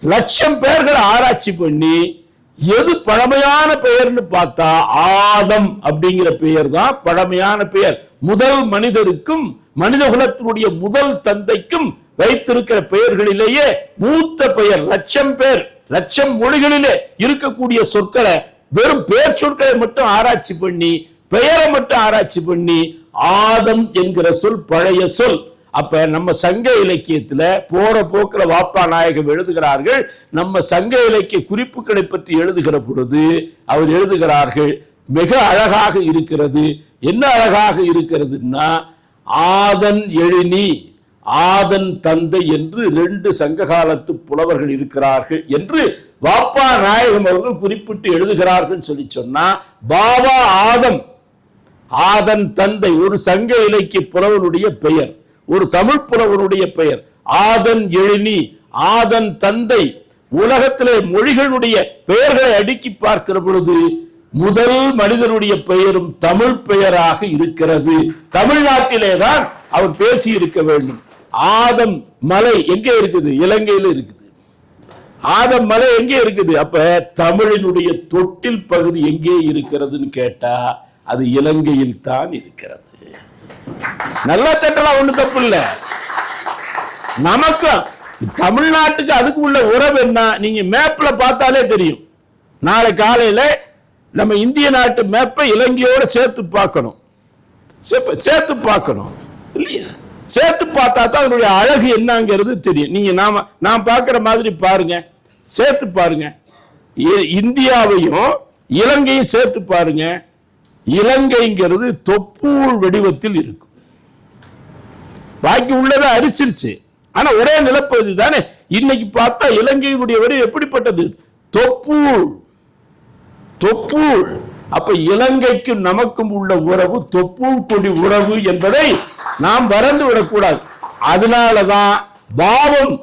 லட்சம் பெயர்களை ஆராய்ச்சி பண்ணி எது பழமையான பெயர்னு பார்த்தா ஆதம் அப்படிங்கிற பெயர் தான் பழமையான பெயர். முதல் மனிதருக்கும் மனித குலத்தினுடைய முதல் தந்தைக்கும் வைத்திருக்கிற பெயர்களிலேயே மூத்த பெயர். லட்சம் பேர், லட்சம் மொழிகளிலே இருக்கக்கூடிய சொற்களை வெறும் பெயர் சொற்களை மட்டும் ஆராய்ச்சி பண்ணி, பெயரை மட்டும் ஆராய்ச்சி பண்ணி ஆதம் என்கிற சொல் பழைய சொல். அப்ப நம்ம சங்க இலக்கியத்துல போற போக்குல வாப்பா நாயகம் எழுதுகிறார்கள். நம்ம சங்க இலக்கிய குறிப்புகளை பற்றி எழுதுகிற பொழுது அவர் எழுதுகிறார்கள், மிக அழகாக இருக்கிறது. என்ன அழகாக இருக்கிறதுன்னா, ஆதன் எழினி, ஆதன் தந்தை என்று 2 சங்க காலத்து புலவர்கள் இருக்கிறார்கள் என்று வாப்பா நாயகம் அவர்கள் குறிப்பிட்டு எழுதுகிறார்கள் சொல்லி சொன்னா, பாபா ஆதம், ஆதன் தந்தை ஒரு சங்க இலக்கிய புலவனுடைய பெயர், ஒரு தமிழ் புலவனுடைய பெயர். ஆதன் எழினி, ஆதன் தந்தை. உலகத்திலே மொழிகளுடைய பெயர்களை அடுக்கி பார்க்கிற பொழுது முதல் மனிதனுடைய பெயரும் தமிழ் பெயராக இருக்கிறது. தமிழ்நாட்டிலே தான் அவர் பேசி இருக்க வேண்டும். ஆதம் மலை எங்கே இருக்குது? இலங்கையில் இருக்குது. ஆதம் மலை எங்கே இருக்குது? அப்ப தமிழினுடைய தொட்டில் பகுதி எங்கே இருக்கிறதுன்னு கேட்டா அது இலங்கையில் தான் இருக்கிறது. நல்லா தட்டலாம், ஒண்ணு தப்பு இல்ல. நமக்கு தமிழ்நாட்டுக்கு அதுக்கு உள்ள உறவு என்ன நீங்க மேப்ல பார்த்தாலே தெரியும். நாளை காலையில நம்ம இந்திய நாட்டு மேப்பை இலங்கையோட சேர்த்து பார்க்கணும், சேர்த்து பார்க்கணும் இல்லையா? சேர்த்து பார்த்தா தான் அதனுடைய அழகு என்னங்கிறது தெரியும். நீங்க நான் பார்க்கிற மாதிரி பாருங்க, சேர்த்து பாருங்க. இந்தியாவையும் இலங்கையும் சேர்த்து பாருங்க. இலங்கைங்கிறது தொப்பூழ் வடிவத்தில் இருக்கும். பாக்கி உள்ளதை அரிச்சிருச்சு, ஆனா ஒரே நிலப்பகுதி தானே. இன்னைக்கு பார்த்தா இலங்கையினுடைய வரி எப்படிப்பட்டது? தொப்பூழ், தொப்பூழ். அப்ப இலங்கைக்கும் நமக்கும் உள்ள உறவு தொப்பூழ் கொடி உறவு என்பதை நாம் மறந்து விடக்கூடாது. அதனாலதான் பாவம்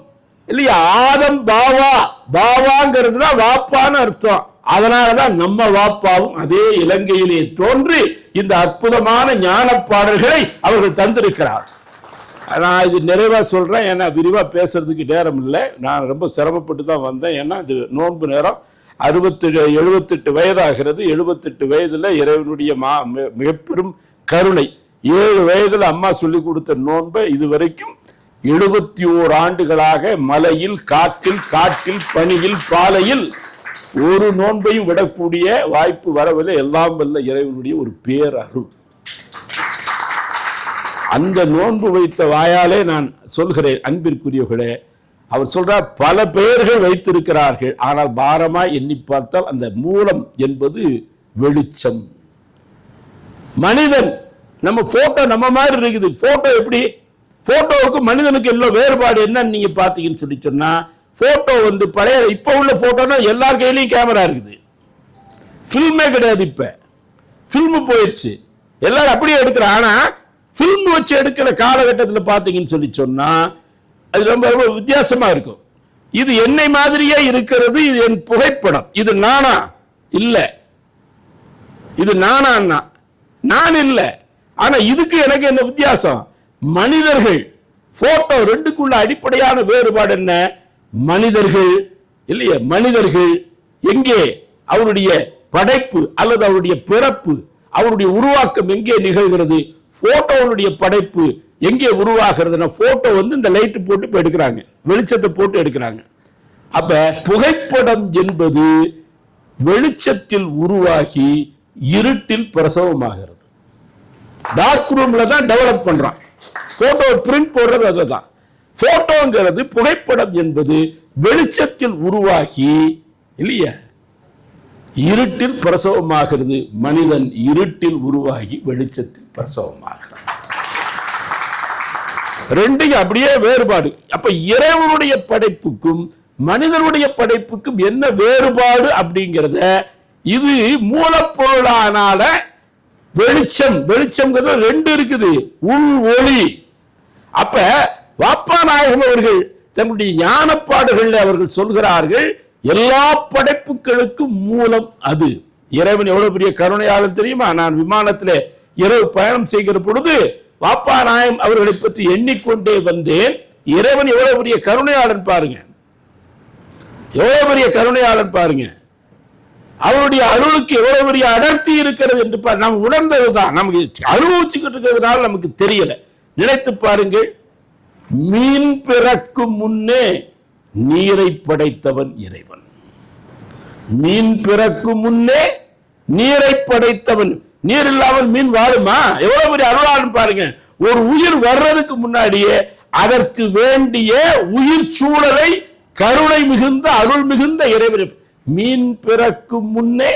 இல்லையா, ஆதம் பாவா, பாவாங்கிறதுனா வாப்பான்னு அர்த்தம். அதனாலதான் நம்ம வாப்பாவும் அதே இலங்கையிலே தோன்றி இந்த அற்புதமான ஞான பாடல்களை அவர்கள் தந்திருக்கிறார். நான் இது நிறைவா சொல்றேன், ஏன்னா விரிவா பேசுறதுக்கு நேரம் இல்லை. நான் ரொம்ப சிரமப்பட்டு தான் வந்தேன். ஏன்னா இது நோன்பு நேரம். 78 வயதாகிறது. 78 வயதுல இறைவனுடைய மிகப்பெரும் கருணை. 7 வயதுல அம்மா சொல்லி கொடுத்த நோன்பை இதுவரைக்கும் 71 ஆண்டுகளாக மலையில், காற்றில், பனியில், பாலையில் ஒரு நோன்பையும் விடக்கூடிய வாய்ப்பு வரவில்லை. எல்லாம் வல்ல இறைவனுடைய ஒரு பேரருள். அந்த நோன்பு வைத்த வாயாலே நான் சொல்கிறேன், அன்பிற்குரியவர்களே, அவர் சொல்றார் பல பெயர்கள் வைத்திருக்கிறார்கள், ஆனால் பாரமாய் எண்ணி பார்த்தால் அந்த மூலம் என்பது வெளிச்சம். மனிதன் நம்ம போட்டோ நம்ம மாதிரி இருக்குது. போட்டோ எப்படி? போட்டோவுக்கு மனிதனுக்கு எல்லாம் வேறுபாடு என்னன்னு நீங்க பாத்தீங்கன்னு சொல்லி சொன்னா, போட்டோ பழைய இப்ப உள்ள போட்டோன்னா எல்லார் கையிலையும் கேமரா இருக்குது, பில்மே கிடையாது. இப்ப பில்ம் போயிடுச்சு, எல்லாரும் அப்படியே எடுக்கிறான். ஆனா பில்ம் வச்சு எடுக்கிற காலகட்டத்தில் பாத்தீங்கன்னு சொல்லி சொன்னா அது ரொம்ப ரொம்ப வித்தியாசமா இருக்கும். இது என்னை மாதிரியே இருக்கிறது, இது என் புகைப்படம், இது நானா இல்ல, இது நானா நான் இல்ல. ஆனா இதுக்கு எனக்கு என்ன வித்தியாசம்? மனிதர்கள் போட்டோ ரெண்டுக்குள்ள அடிப்படையான வேறுபாடு என்ன? மனிதர்கள் இல்லையா, மனிதர்கள் எங்கே அவருடைய படைப்பு அல்லது அவருடைய பிறப்பு, அவருடைய உருவாக்கம் எங்கே நிகழ்கிறது? போட்டோனுடைய படைப்பு எங்கே உருவாகிறதுனா, போட்டோ இந்த லைட் போட்டு எடுக்கிறாங்க, வெளிச்சத்தை போட்டு எடுக்கிறாங்க. அப்ப புகைப்படம் என்பது வெளிச்சத்தில் உருவாகி இருட்டில் பிரசவமாகிறது. டார்க் ரூம்ல தான் டெவலப் பண்றான். போட்டோ பிரிண்ட் போடுறது அதுதான். போட்டோங்கிறது புகைப்படம் என்பது வெளிச்சத்தில் உருவாகி இல்லையா இருட்டில் பிரசவமாகிறது. மனிதன் இருட்டில் உருவாகி வெளிச்சத்தில் பிரசவமாகிறான். ரெண்டையும் அப்படியே வேறுபாடு. அப்ப இறைவனுடைய படைப்புக்கும் மனிதனுடைய படைப்புக்கும் என்ன வேறுபாடு அப்படிங்கிறத, இது மூலப்பொருளானால வெளிச்சம், வெளிச்சம்ங்கிறது ரெண்டு இருக்குது, உள் ஒளி. அப்ப வாப்பா நாயகம் அவர்கள் தன்னுடைய ஞானப்பாடுகள் அவர்கள் சொல்கிறார்கள், எல்லா படைப்புகளுக்கும் மூலம் அது. இறைவன் எவ்வளவு பெரிய கருணையாளன் தெரியுமா? நான் விமானத்தில் இரவு பயணம் செய்கிற பொழுது வாப்பா நாயகம் அவர்களை பற்றி எண்ணிக்கொண்டே வந்தேன். இறைவன் எவ்வளவு பெரிய கருணையாளன் பாருங்க. எவ்வளவு பெரிய கருணையாளன் பாருங்க. அவருடைய அருளுக்கு எவ்வளவு பெரிய அடர்த்தி இருக்கிறது என்று நாம் உணர்ந்ததுதான். நமக்கு அனுபவிச்சுக்கிட்டு இருக்கிறதுனால நமக்கு தெரியல. நினைத்து பாருங்கள், மீன் பிறக்கும் முன்னே நீரை படைத்தவன் இறைவன். மீன் பிறக்கும் முன்னே நீரை படைத்தவன். நீர் இல்லாமல் மீன் வாழுமா? எவ்வளவு பெரிய அருளாளன் பாருங்க. ஒரு உயிர் வர்றதுக்கு முன்னாடியே அதற்கு வேண்டிய உயிர் சூழலை கருணை மிகுந்த அருள் மிகுந்த இறைவன். மீன் பிறக்கும் முன்னே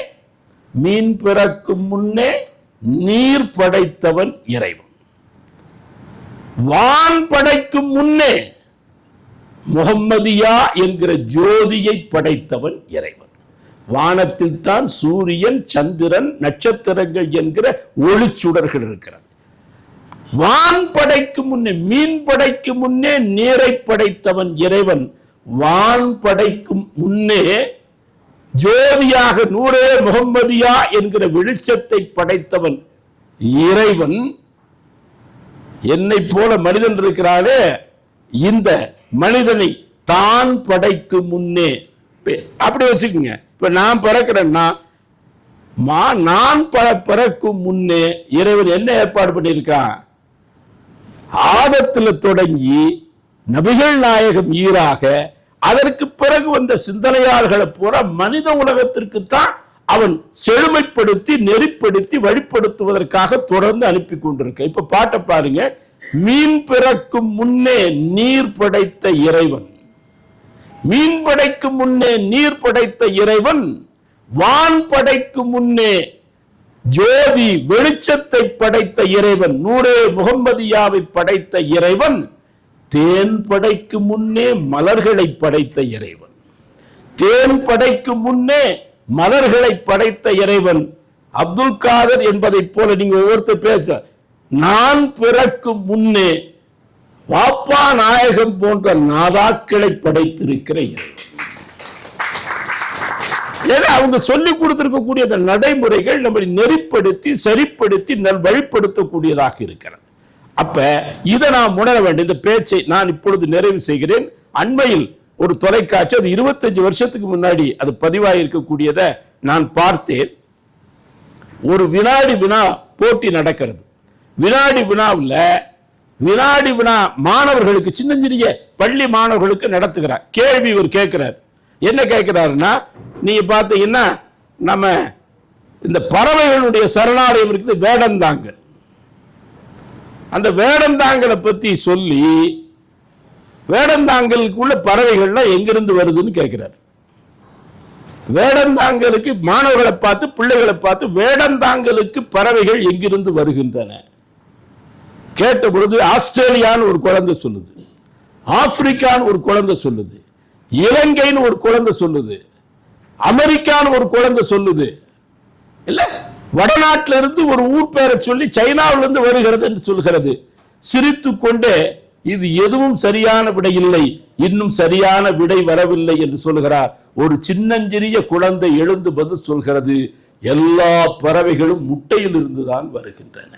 நீர் படைத்தவன் இறைவன். வான் படைக்கும் முன்னே முகம்மதியா என்கிற ஜோதியை படைத்தவன் இறைவன். வானத்தில் தான் சூரியன், சந்திரன், நட்சத்திரங்கள் என்கிற ஒளிச்சுடர்கள் இருக்கிறது. வான் படைக்கும் முன்னே, மீன் படைக்கும் முன்னே நீரை படைத்தவன் இறைவன். வான் படைக்கும் முன்னே ஜோதியாக நூரே முகம்மதியா என்கிற வெளிச்சத்தை படைத்தவன் இறைவன். என்னை போல மனிதன் இருக்கிறாரே, இந்த மனிதனை தான் படைக்கும் முன்னே, அப்படி வச்சுக்கோங்க. இப்ப நான் பிறக்கிறேன்னா, நான் பிறக்கும் முன்னே இறைவன் என்ன ஏற்பாடு பண்ணியிருக்கான்? ஆதத்துல தொடங்கி நபிகள் நாயகம் ஈராக அதற்கு பிறகு வந்த சிந்தனையாளர்களை பூரா மனித உலகத்திற்கு தான் அவன் செழுமைப்படுத்தி நெறிப்படுத்தி வழிப்படுத்துவதற்காக தொடர்ந்து அனுப்பி கொண்டிருக்க. இப்ப பாட்டை பாருங்க. மீன் பிறக்கும் முன்னே நீர் படைத்த இறைவன். மீன் படைக்கும் முன்னே நீர் படைத்த இறைவன். வான் படைக்கும் முன்னே ஜோதி வெளிச்சத்தை படைத்த இறைவன். நூரே முகம்மதியாவை படைத்த இறைவன். தேன் படைக்கும் முன்னே மலர்களை படைத்த இறைவன். தேன் படைக்கும் முன்னே மலர்களை படைத்த இறைவன். அப்துல் காதர் என்பதை போல நீங்க ஒவ்வொருத்தர் பேச, நான் பிறக்கும் முன்னே வாப்பா நாயகம் போன்ற நாதாக்களை படைத்திருக்கிற இறைவன். ஏன்னா அவங்க சொல்லிக் கொடுத்திருக்கக்கூடிய அந்த நடைமுறைகள் நம்மை நெறிப்படுத்தி சரிப்படுத்தி வழிப்படுத்தக்கூடியதாக இருக்கிறது. அப்ப இதை நான் உணர வேண்டும். இந்த பேச்சை நான் இப்பொழுது நிறைவு செய்கிறேன். அண்மையில் ஒரு தொலைக்காட்சி, அது 25 வருஷத்துக்கு முன்னாடி அது பதிவாயிருக்கக்கூடியதை நான் பார்த்தேன். ஒரு வினாடி வினா போட்டி நடக்கிறது. வினாடி வினா மாணவர்களுக்கு, சின்னஞ்சிறிய பள்ளி மாணவர்களுக்கு நடத்துகிறார். கேள்வி இவர் கேட்கிறார். என்ன கேட்கிறாருன்னா, நீங்க பார்த்தீங்கன்னா நம்ம இந்த பறவைகளுடைய சரணாலயம் இருக்குது வேடந்தாங்கல். அந்த வேடந்தாங்கலை பத்தி சொல்லி, வேடந்தாங்கலுக்குள்ள பறவைகள்லாம் எங்கிருந்து வருதுன்னு கேட்கிறார். வேடந்தாங்கலுக்கு மாணவர்களை பார்த்து, பிள்ளைகளை பார்த்து, வேடந்தாங்கலுக்கு பறவைகள் எங்கிருந்து வருகின்றன கேட்ட பொழுது ஆஸ்திரேலியான்னு ஒரு குழந்தை சொல்லுது, ஆப்பிரிக்கான்னு ஒரு குழந்தை சொல்லுது, இலங்கைன்னு ஒரு குழந்தை சொல்லுது, அமெரிக்கான்னு ஒரு குழந்தை சொல்லுது. இல்ல, வடநாட்டில இருந்து ஒரு ஊர் பேரை சொல்லி சைனாவிலிருந்து வருகிறது என்று சொல்கிறது. சிரித்து கொண்டே இது எதுவும் சரியான விடை இல்லை, இன்னும் சரியான விடை வரவில்லை என்று சொல்கிறார். ஒரு சின்னஞ்சிறிய குழந்தை எழுந்து பதில் சொல்கிறது, எல்லா பறவைகளும் முட்டையில் இருந்துதான் வருகின்றன.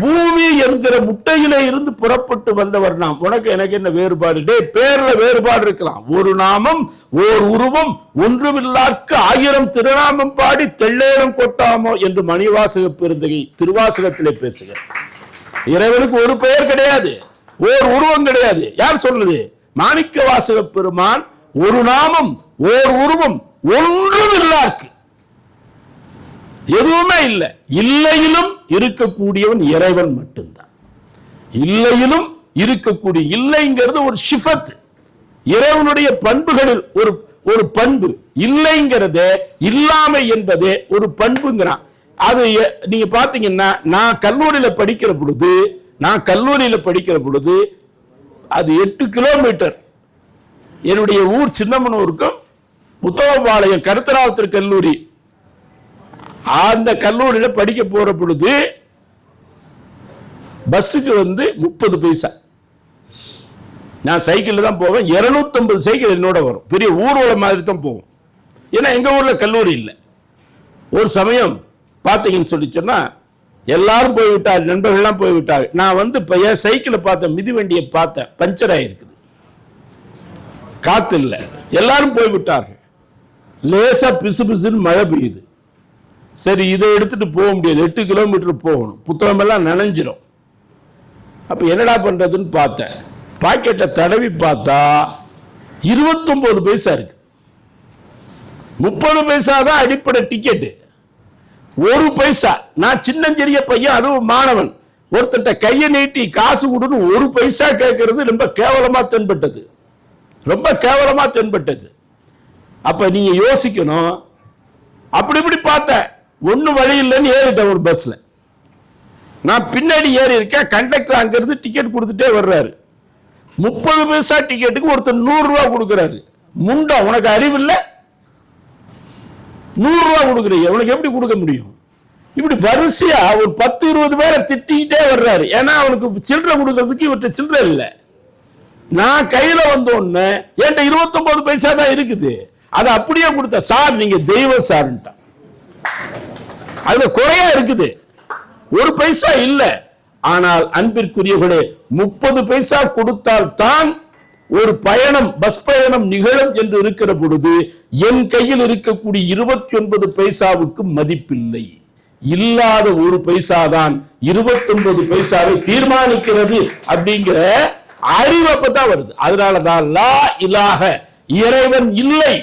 பூமி என்கிற முட்டையில இருந்து புறப்பட்டு வந்தவர் நாம். உனக்கு எனக்கு என்ன வேறுபாடு? பேர்ல வேறுபாடு இருக்கலாம். ஒரு நாமம் ஓர் உருவம் ஒன்றுமில்லார்க்கு 1000 திருநாமம் பாடி தெள்ளேரம் கொட்டாமோ என்று மணிவாசக பெருந்தகை திருவாசகத்திலே பேசுகிறார். இறைவனுக்கு ஒரு பெயர் கிடையாது, ஓர் உருவம் கிடையாது. யார் சொல்லுது? மாணிக்க வாசக பெருமான். ஒரு நாமம் ஓர் உருவம் ஒன்றுமில்லார்க்கு, எதுவுமே இல்லை. இல்லையிலும் இருக்கக்கூடியவன் இறைவன் மட்டும்தான். இல்லையிலும் இருக்கக்கூடிய, இல்லைங்கிறது ஒரு சிஃபத், இறைவனுடைய பண்புகளில் ஒரு பண்பு. இல்லைங்கிறதே, இல்லாமை என்பதே ஒரு பண்புங்கிறான். அது நீங்க பாத்தீங்கன்னா, நான் கல்லூரியில படிக்கிற பொழுது அது 8 கிலோமீட்டர் என்னுடைய ஊர் சின்னமனூருக்கும் முத்தவபாளையம் கருத்தராவத்தர் கல்லூரி, அந்த கல்லூரியில படிக்க போற பொழுது பஸ்ஸுக்கு 30 பைசா. நான் சைக்கிள் தான் போவேன். 250 சைக்கிள் என்னோட வரும். பெரிய ஊர்வலம் மாதிரி தான் போவோம். ஏன்னா எங்க ஊர்ல கல்லூரி இல்லை. ஒரு சமயம் பார்த்தீங்கன்னு சொல்லி சொன்னா, எல்லாரும் போய்விட்டார், நண்பர்கள்லாம் போய்விட்டார். நான் என் சைக்கிளை பார்த்தேன், மிதிவண்டியை பார்த்தேன், பஞ்சர் ஆயிருக்குது. காத்து இல்லை, எல்லாரும் போய்விட்டார்கள். லேசா பிசு பிசுன்னு மழை பெய்யுது. சரி, இதை எடுத்துட்டு போக முடியாது, 8 கிலோமீட்டர் போகணும், புத்தகம் எல்லாம் நனைஞ்சிரும். அப்ப என்னடா பண்றதுன்னு பார்த்தேன். பாக்கெட்டை தடவி பார்த்தா 29 பைசா இருக்கு. 30 பைசா தான் அடிப்படை டிக்கெட்டு. 1 பைசா. நான் சின்னஞ்சிறிய பையன், அதுவும் மாணவன், ஒருத்தட்ட கையை நீட்டி காசு கொடுன்னு 1 பைசா கேட்கறது ரொம்ப கேவலமா தென்பட்டது, ரொம்ப கேவலமா தென்பட்டது. அப்ப நீங்க யோசிக்கணும். அப்படி இப்படி பார்த்தேன், ஒன்னும் வழி இல்லைன்னு ஏறிட்டேன் ஒரு பஸ்ல. நான் பின்னாடி ஏறி இருக்கேன். கண்டக்டர் அங்கிருந்து டிக்கெட் கொடுத்துட்டே வர்றாரு. 30 பைசா டிக்கெட்டுக்கு ஒருத்தர் 100 ரூபாய் கொடுக்கிறாரு. முண்டா, உனக்கு அறிவு இல்லை? 100 ரூபாய் கொடுக்குறீங்க, உனக்கு எப்படி கொடுக்க முடியும்? இப்படி வரிசையா ஒரு 10-20 பேரை திட்டிக்கிட்டே வர்றாரு. ஏன்னா அவனுக்கு சில்லறை கொடுக்கறதுக்கு இவர்கிட்ட சில்லறை இல்லை. நான் கையில வந்தோன்னு என்கிட்ட 29 பைசா தான் இருக்குது, அதை அப்படியே கொடுத்த. சார் நீங்க தெய்வம் சார்ன்ட்டான். அதுல குறையா இருக்குது, 1 பைசா இல்ல. ஆனால் அன்பிற்குரியவர்களே, 30 பைசா கொடுத்தால் தான் ஒரு பயணம், பஸ் பயணம் நிகழும் என்று இருக்கிற பொழுது என் கையில் இருக்கக்கூடிய 29 பைசாவுக்கு மதிப்பில்லை. இல்லாத 1 பைசா தான் 29 பைசாவை தீர்மானிக்கிறது அப்படிங்கிற அறிவப்பதான் வருது. அதனாலதான் லா இலாஹ, இறைவன் இல்லை.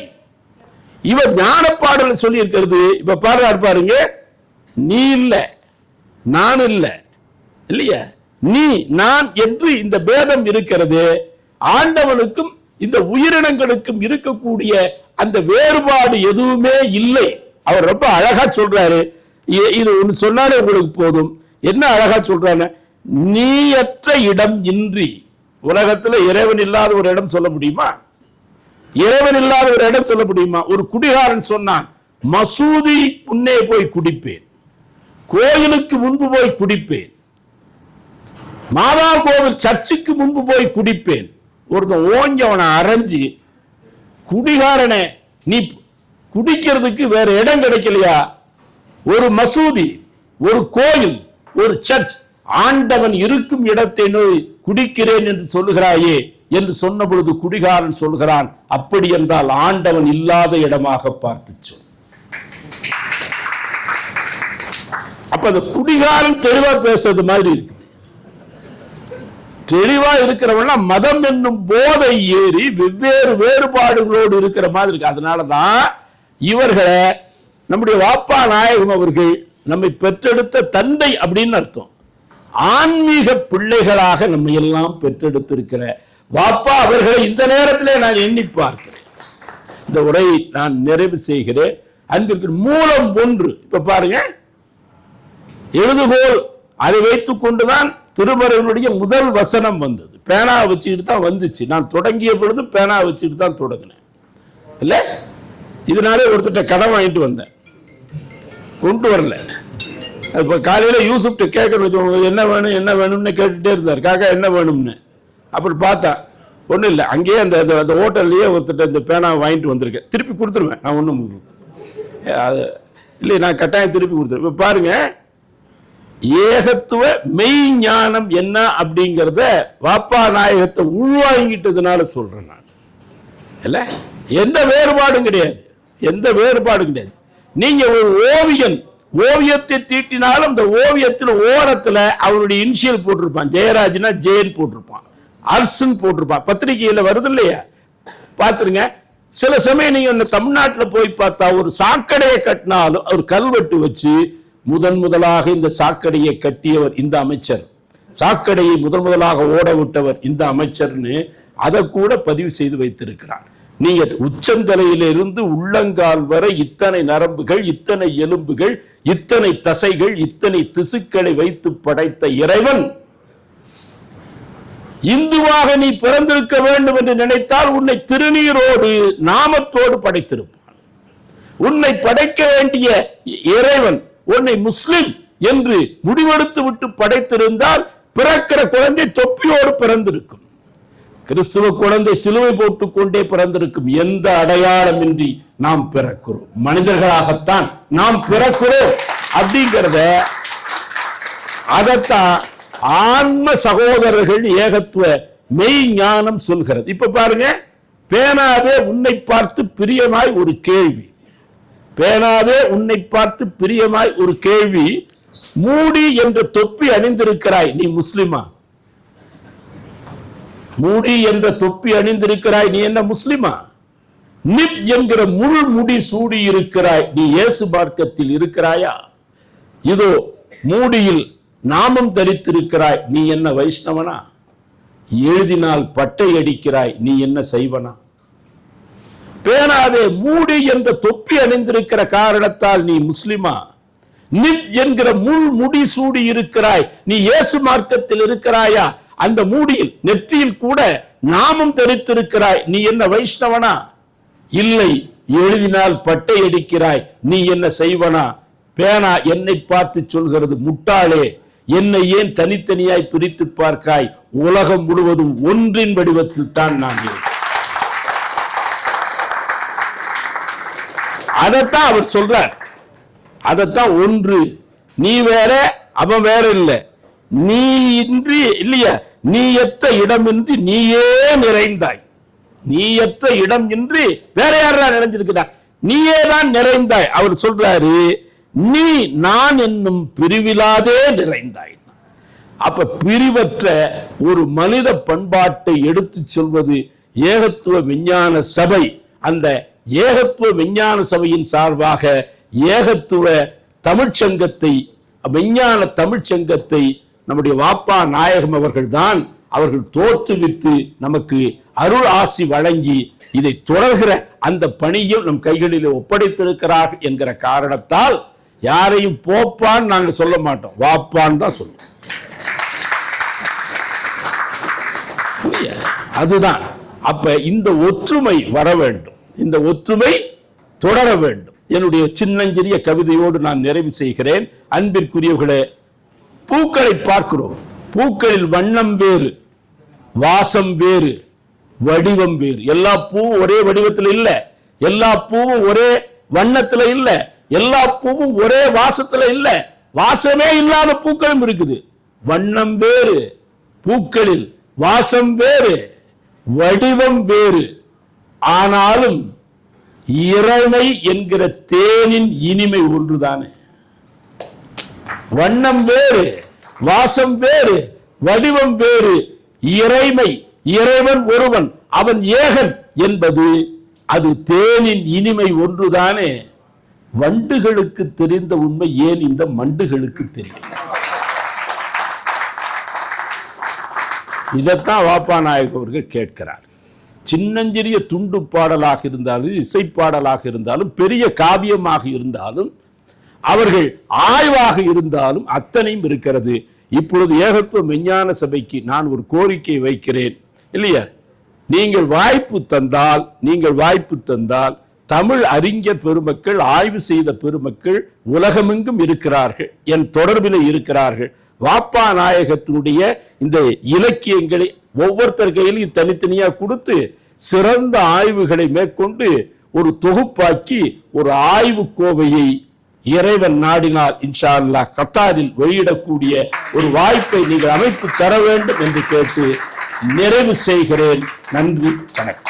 இவர் ஞானப்பாடல் சொல்லி இருக்கிறது. இப்ப பாருங்க, நீ இல்ல, நான் இல்ல, இல்லையா, நீ நான் என்று இந்த பேதம் இருக்கிறது. ஆண்டவனுக்கும் இந்த உயிரினங்களுக்கும் இருக்கக்கூடிய அந்த வேறுபாடு எதுவுமே இல்லை. அவர் ரொம்ப அழகா சொல்றாரு. இது ஒன்று சொன்னாலே உங்களுக்கு போதும். என்ன அழகா சொல்றாரு? நீயற்ற இடம் இன்றி. உலகத்துல இறைவன் இல்லாத ஒரு இடம் சொல்ல முடியுமா? இறைவன் இல்லாத ஒரு இடம் சொல்ல முடியுமா? ஒரு குடிகாரன் சொன்னான், மசூதி முன்னே போய் குடிப்பேன், கோயிலுக்கு முன்பு போய் குடிப்பேன், மாதா கோவில் சர்ச்சுக்கு முன்பு போய் குடிப்பேன். ஒருத்தன் ஓங்கி அவனை அரைஞ்சி, குடிகாரனே நீ குடிக்கிறதுக்கு வேற இடம் கிடைக்கலையா? ஒரு மசூதி, ஒரு கோயில், ஒரு சர்ச், ஆண்டவன் இருக்கும் இடத்தை நோய் குடிக்கிறேன் என்று சொல்லுகிறாயே என்று சொன்ன பொழுது குடிகாரன் சொல்கிறான், அப்படி என்றால் ஆண்டவன் இல்லாத இடமாக பார்த்து சொல். அப்ப அந்த குடிகாரன் தெளிவா பேசுறது மாதிரி இருக்குது. தெளிவா இருக்கிறவங்க மதம் என்னும் போதை ஏறி வெவ்வேறு வேறுபாடுகளோடு இருக்கிற மாதிரி இருக்கு. அதனாலதான் இவர்களை நம்முடைய வாப்பா நாயகம் அவர்கள் நம்மை பெற்றெடுத்த தந்தை அப்படின்னு அர்த்தம். ஆன்மீக பிள்ளைகளாக நம்ம எல்லாம் பெற்றெடுத்திருக்கிற வாப்பா அவர்களை இந்த நேரத்திலே நான் எண்ணி பார்க்கிறேன். இந்த உரையை நான் நிறைவு செய்கிறேன். அன்பிற்கு மூலம் 1. இப்ப பாருங்க, எழுதுகோல் அதை வைத்துக் கொண்டுதான் திருமறையினுடைய முதல் வசனம் வந்தது. பேனா வச்சுக்கிட்டு தான் வந்துச்சு. நான் தொடங்கிய பொழுது பேனா வச்சுக்கிட்டு தான் தொடங்கினேன், இல்ல? இதனாலே ஒருத்தட்ட கடன் வாங்கிட்டு வந்தேன், கொண்டு வரல. இப்போ காலையில் யூசுப்ட்ட கேட்கணும், என்ன வேணும் என்ன வேணும்னு கேட்டுட்டே இருந்தார். காக்கா என்ன வேணும்னு. அப்படி பார்த்தா ஒன்றும் இல்லை, அங்கேயே அந்த ஹோட்டல்லையே ஒருத்தட்ட இந்த பேனா வாங்கிட்டு வந்திருக்கேன். திருப்பி கொடுத்துருவேன் நான், ஒன்றும் அது இல்லை, நான் கட்டாயம் திருப்பி கொடுத்துருவேன். இப்போ பாருங்க, ஏகத்துவ மெய் ஞானம் என்ன அப்படிங்கிறத வாப்பா நாயகத்தை உள்வாங்கிட்டதுனால சொல்றேன் நான், இல்ல? எந்த வேறுபாடும் கிடையாது, எந்த வேறுபாடும் கிடையாது. நீங்க ஒரு ஓவியன் ஓவியத்தை தீட்டினாலும் இந்த ஓவியத்தில் ஓரத்தில் அவருடைய இனிஷியல் போட்டிருப்பான். ஜெயராஜ்னா ஜெயன் போட்டிருப்பான், அர்சன் போட்டிருப்பான். பத்திரிகையில் வருது இல்லையா, பார்த்துருங்க. சில சமயம் நீங்க இந்த தமிழ்நாட்டில் போய் பார்த்தா ஒரு சாக்கடையை கட்டினாலும் அவர் கல்வெட்டு வச்சு முதலாக இந்த சாக்கடையை கட்டியவர் இந்த அமைச்சர், சாக்கடையை முதலாக ஓட விட்டவர் இந்த அமைச்சர்னு அதை கூட பதிவு செய்து வைத்திருக்கிறார். நீங்க உச்சந்தலையிலிருந்து உள்ளங்கால் வரை இத்தனை நரம்புகள், இத்தனை எலும்புகள், இத்தனை தசைகள், இத்தனை திசுக்களை வைத்து படைத்த இறைவன் இந்துவாக நீ பிறந்திருக்க வேண்டும் என்று நினைத்தால் உன்னை திருநீரோடு நாமத்தோடு படைத்திருப்பான். உன்னை படைக்க வேண்டிய இறைவன் உன்னை முஸ்லிம் என்று முடிவெடுத்து விட்டு படைத்திருந்தால் பிறக்கிற குழந்தை தொப்பியோடு பிறந்திருக்கும். கிறிஸ்துவ குழந்தை சிலுவை போட்டுக் கொண்டே பிறந்திருக்கும். எந்த அடையாளமின்றி நாம் பிறக்கிறோம், மனிதர்களாகத்தான் நாம் பிறக்கிறோம் அப்படிங்கிறத அதத்தான் ஆன்ம சகோதரர்கள் ஏகத்துவ மெய் ஞானம் சொல்கிறது. இப்ப பாருங்க, பேனாவே உன்னை பார்த்து பிரியமாய் ஒரு கேள்வி, பேனாவே உன்னை பார்த்து பிரியமாய் ஒரு கேள்வி, மூடி என்ற தொப்பி அணிந்திருக்கிறாய், நீ முஸ்லிமா? மூடி என்ற தொப்பி அணிந்திருக்கிறாய், நீ என்ன முஸ்லிமா? நிப் என்கிற முள் முடி சூடி இருக்கிறாய், நீ இயேசு மார்க்கத்தில் இருக்கிறாயா? இதோ மூடியில் நாமம் தரித்திருக்கிறாய், நீ என்ன வைஷ்ணவனா? எழுதினால் பட்டை அடிக்கிறாய், நீ என்ன செய்வனா? பேனாவே மூடி என்ற தொப்பி அணிந்திருக்கிற காரணத்தால் நீ முஸ்லிமா? நிப் என்கிற முள் முடி சூடி இருக்கிறாய், நீ இயேசு மார்க்கத்தில் இருக்கிறாயா? அந்த மூடியில் நெற்றியில் கூட நாமம் தரித்திருக்கிறாய், நீ என்ன வைஷ்ணவனா? இல்லை, எழுதினால் பட்டை அடிக்கிறாய், நீ என்ன செய்வனா? பேனா என்னை பார்த்து சொல்கிறது, முட்டாளே, என்னை ஏன் தனித்தனியாய் பிரித்து பார்க்காய்? உலகம் முழுவதும் ஒன்றின் வடிவத்தில் தான் நான் இருக்கிறேன். அதைத்தான் அவர் சொல்றார். அதைத்தான் ஒன்று, நீ வேற அவன் வேற இல்ல, நீ இன்றி இல்லையா, நீயற்ற இடமின்றி நீயே நிறைந்தாய், நீயற்ற இடம் இன்றி வேற யாரா நிறைஞ்சிருக்கிறார், நீயே தான் நிறைந்தாய். அவர் சொல்றாரு, நீ நான் என்னும் பிரிவிலாதே நிறைந்தாய். அப்ப பிரிவற்ற ஒரு மனித பண்பாட்டை எடுத்து சொல்வது ஏகத்துவ விஞ்ஞான சபை. அந்த ஏகத்துவ விஞ்ஞான சபையின் சார்பாக ஏகத்துவ தமிழ்ச்சங்கத்தை, விஞ்ஞான தமிழ்ச்சங்கத்தை நம்முடைய வாப்பா நாயகம் அவர்கள் தான் அவர்கள் தோற்றுவித்து நமக்கு அருள் ஆசி வழங்கி இதை தொடர்கிற அந்த பணியும் நம் கைகளில் ஒப்படைத்திருக்கிறார் என்கிற காரணத்தால் யாரையும் போப்பான்னு நாங்க சொல்ல மாட்டோம், வாப்பான்னு தான் சொல்லுவோம். அதுதான். அப்ப இந்த ஒற்றுமை வர வேண்டும், இந்த ஒற்றுமை தொடர வேண்டும். என்னுடைய சின்னஞ்சிறிய கவிதையோடு நான் நிறைவு செய்கிறேன். அன்பிற்குரியவர்களே, பூக்களை பார்க்கிறோம், பூக்களில் வண்ணம் வேறு, வாசம் வேறு, வடிவம் வேறு. எல்லா பூவும் ஒரே வடிவத்தில் இல்ல, எல்லா பூவும் ஒரே வண்ணத்துல இல்ல, எல்லா பூவும் ஒரே வாசத்துல இல்ல, வாசமே இல்லாத பூக்களும் இருக்குது. வண்ணம் வேறு, பூக்களில் வாசம் வேறு, வடிவம் வேறு, ஆனாலும் இறைமை என்கிற தேனின் இனிமை ஒன்றுதானே. வண்ணம் வேறு, வாசம் வேறு, வடிவம் வேறு, இறைமை, இறைவன் ஒருவன், அவன் ஏகன் என்பது அது தேனின் இனிமை ஒன்றுதானே. வண்டுகளுக்கு தெரிந்த உண்மை ஏன் இந்த மண்டுகளுக்கு தெரியும்? இதைத்தான் வாப்பா நாயக் அவர்கள் கேட்கிறார். சின்னஞ்சிறிய துண்டு பாடலாக இருந்தாலும், இசைப்பாடலாக இருந்தாலும், பெரிய காவியமாக இருந்தாலும், அவர்கள் ஆய்வாக இருந்தாலும் அத்தனையும் இருக்கிறது. இப்பொழுது ஏகத்துவ விஞ்ஞான சபைக்கு நான் ஒரு கோரிக்கை வைக்கிறேன் இல்லையா, நீங்கள் வாய்ப்பு தந்தால் தமிழ் அறிஞர் பெருமக்கள், ஆய்வு செய்த பெருமக்கள் உலகமெங்கும் இருக்கிறார்கள், என் தொடர்பில் இருக்கிறார்கள். வாப்பா நாயகத்தினுடைய இந்த இலக்கியங்களை ஒவ்வொருத்தர் கையிலும் தனித்தனியா கொடுத்து சிறந்த ஆய்வுகளை மேற்கொண்டு ஒரு தொகுப்பாக்கி ஒரு ஆய்வு கோவையை இறைவன் நாடினால் இன்ஷா அல்லாஹ் கத்தாரில் வெளியிடக்கூடிய ஒரு வாய்ப்பை நீங்கள் அமைத்து தர வேண்டும் என்று கேட்டு நிறைவு செய்கிறேன். நன்றி, வணக்கம்.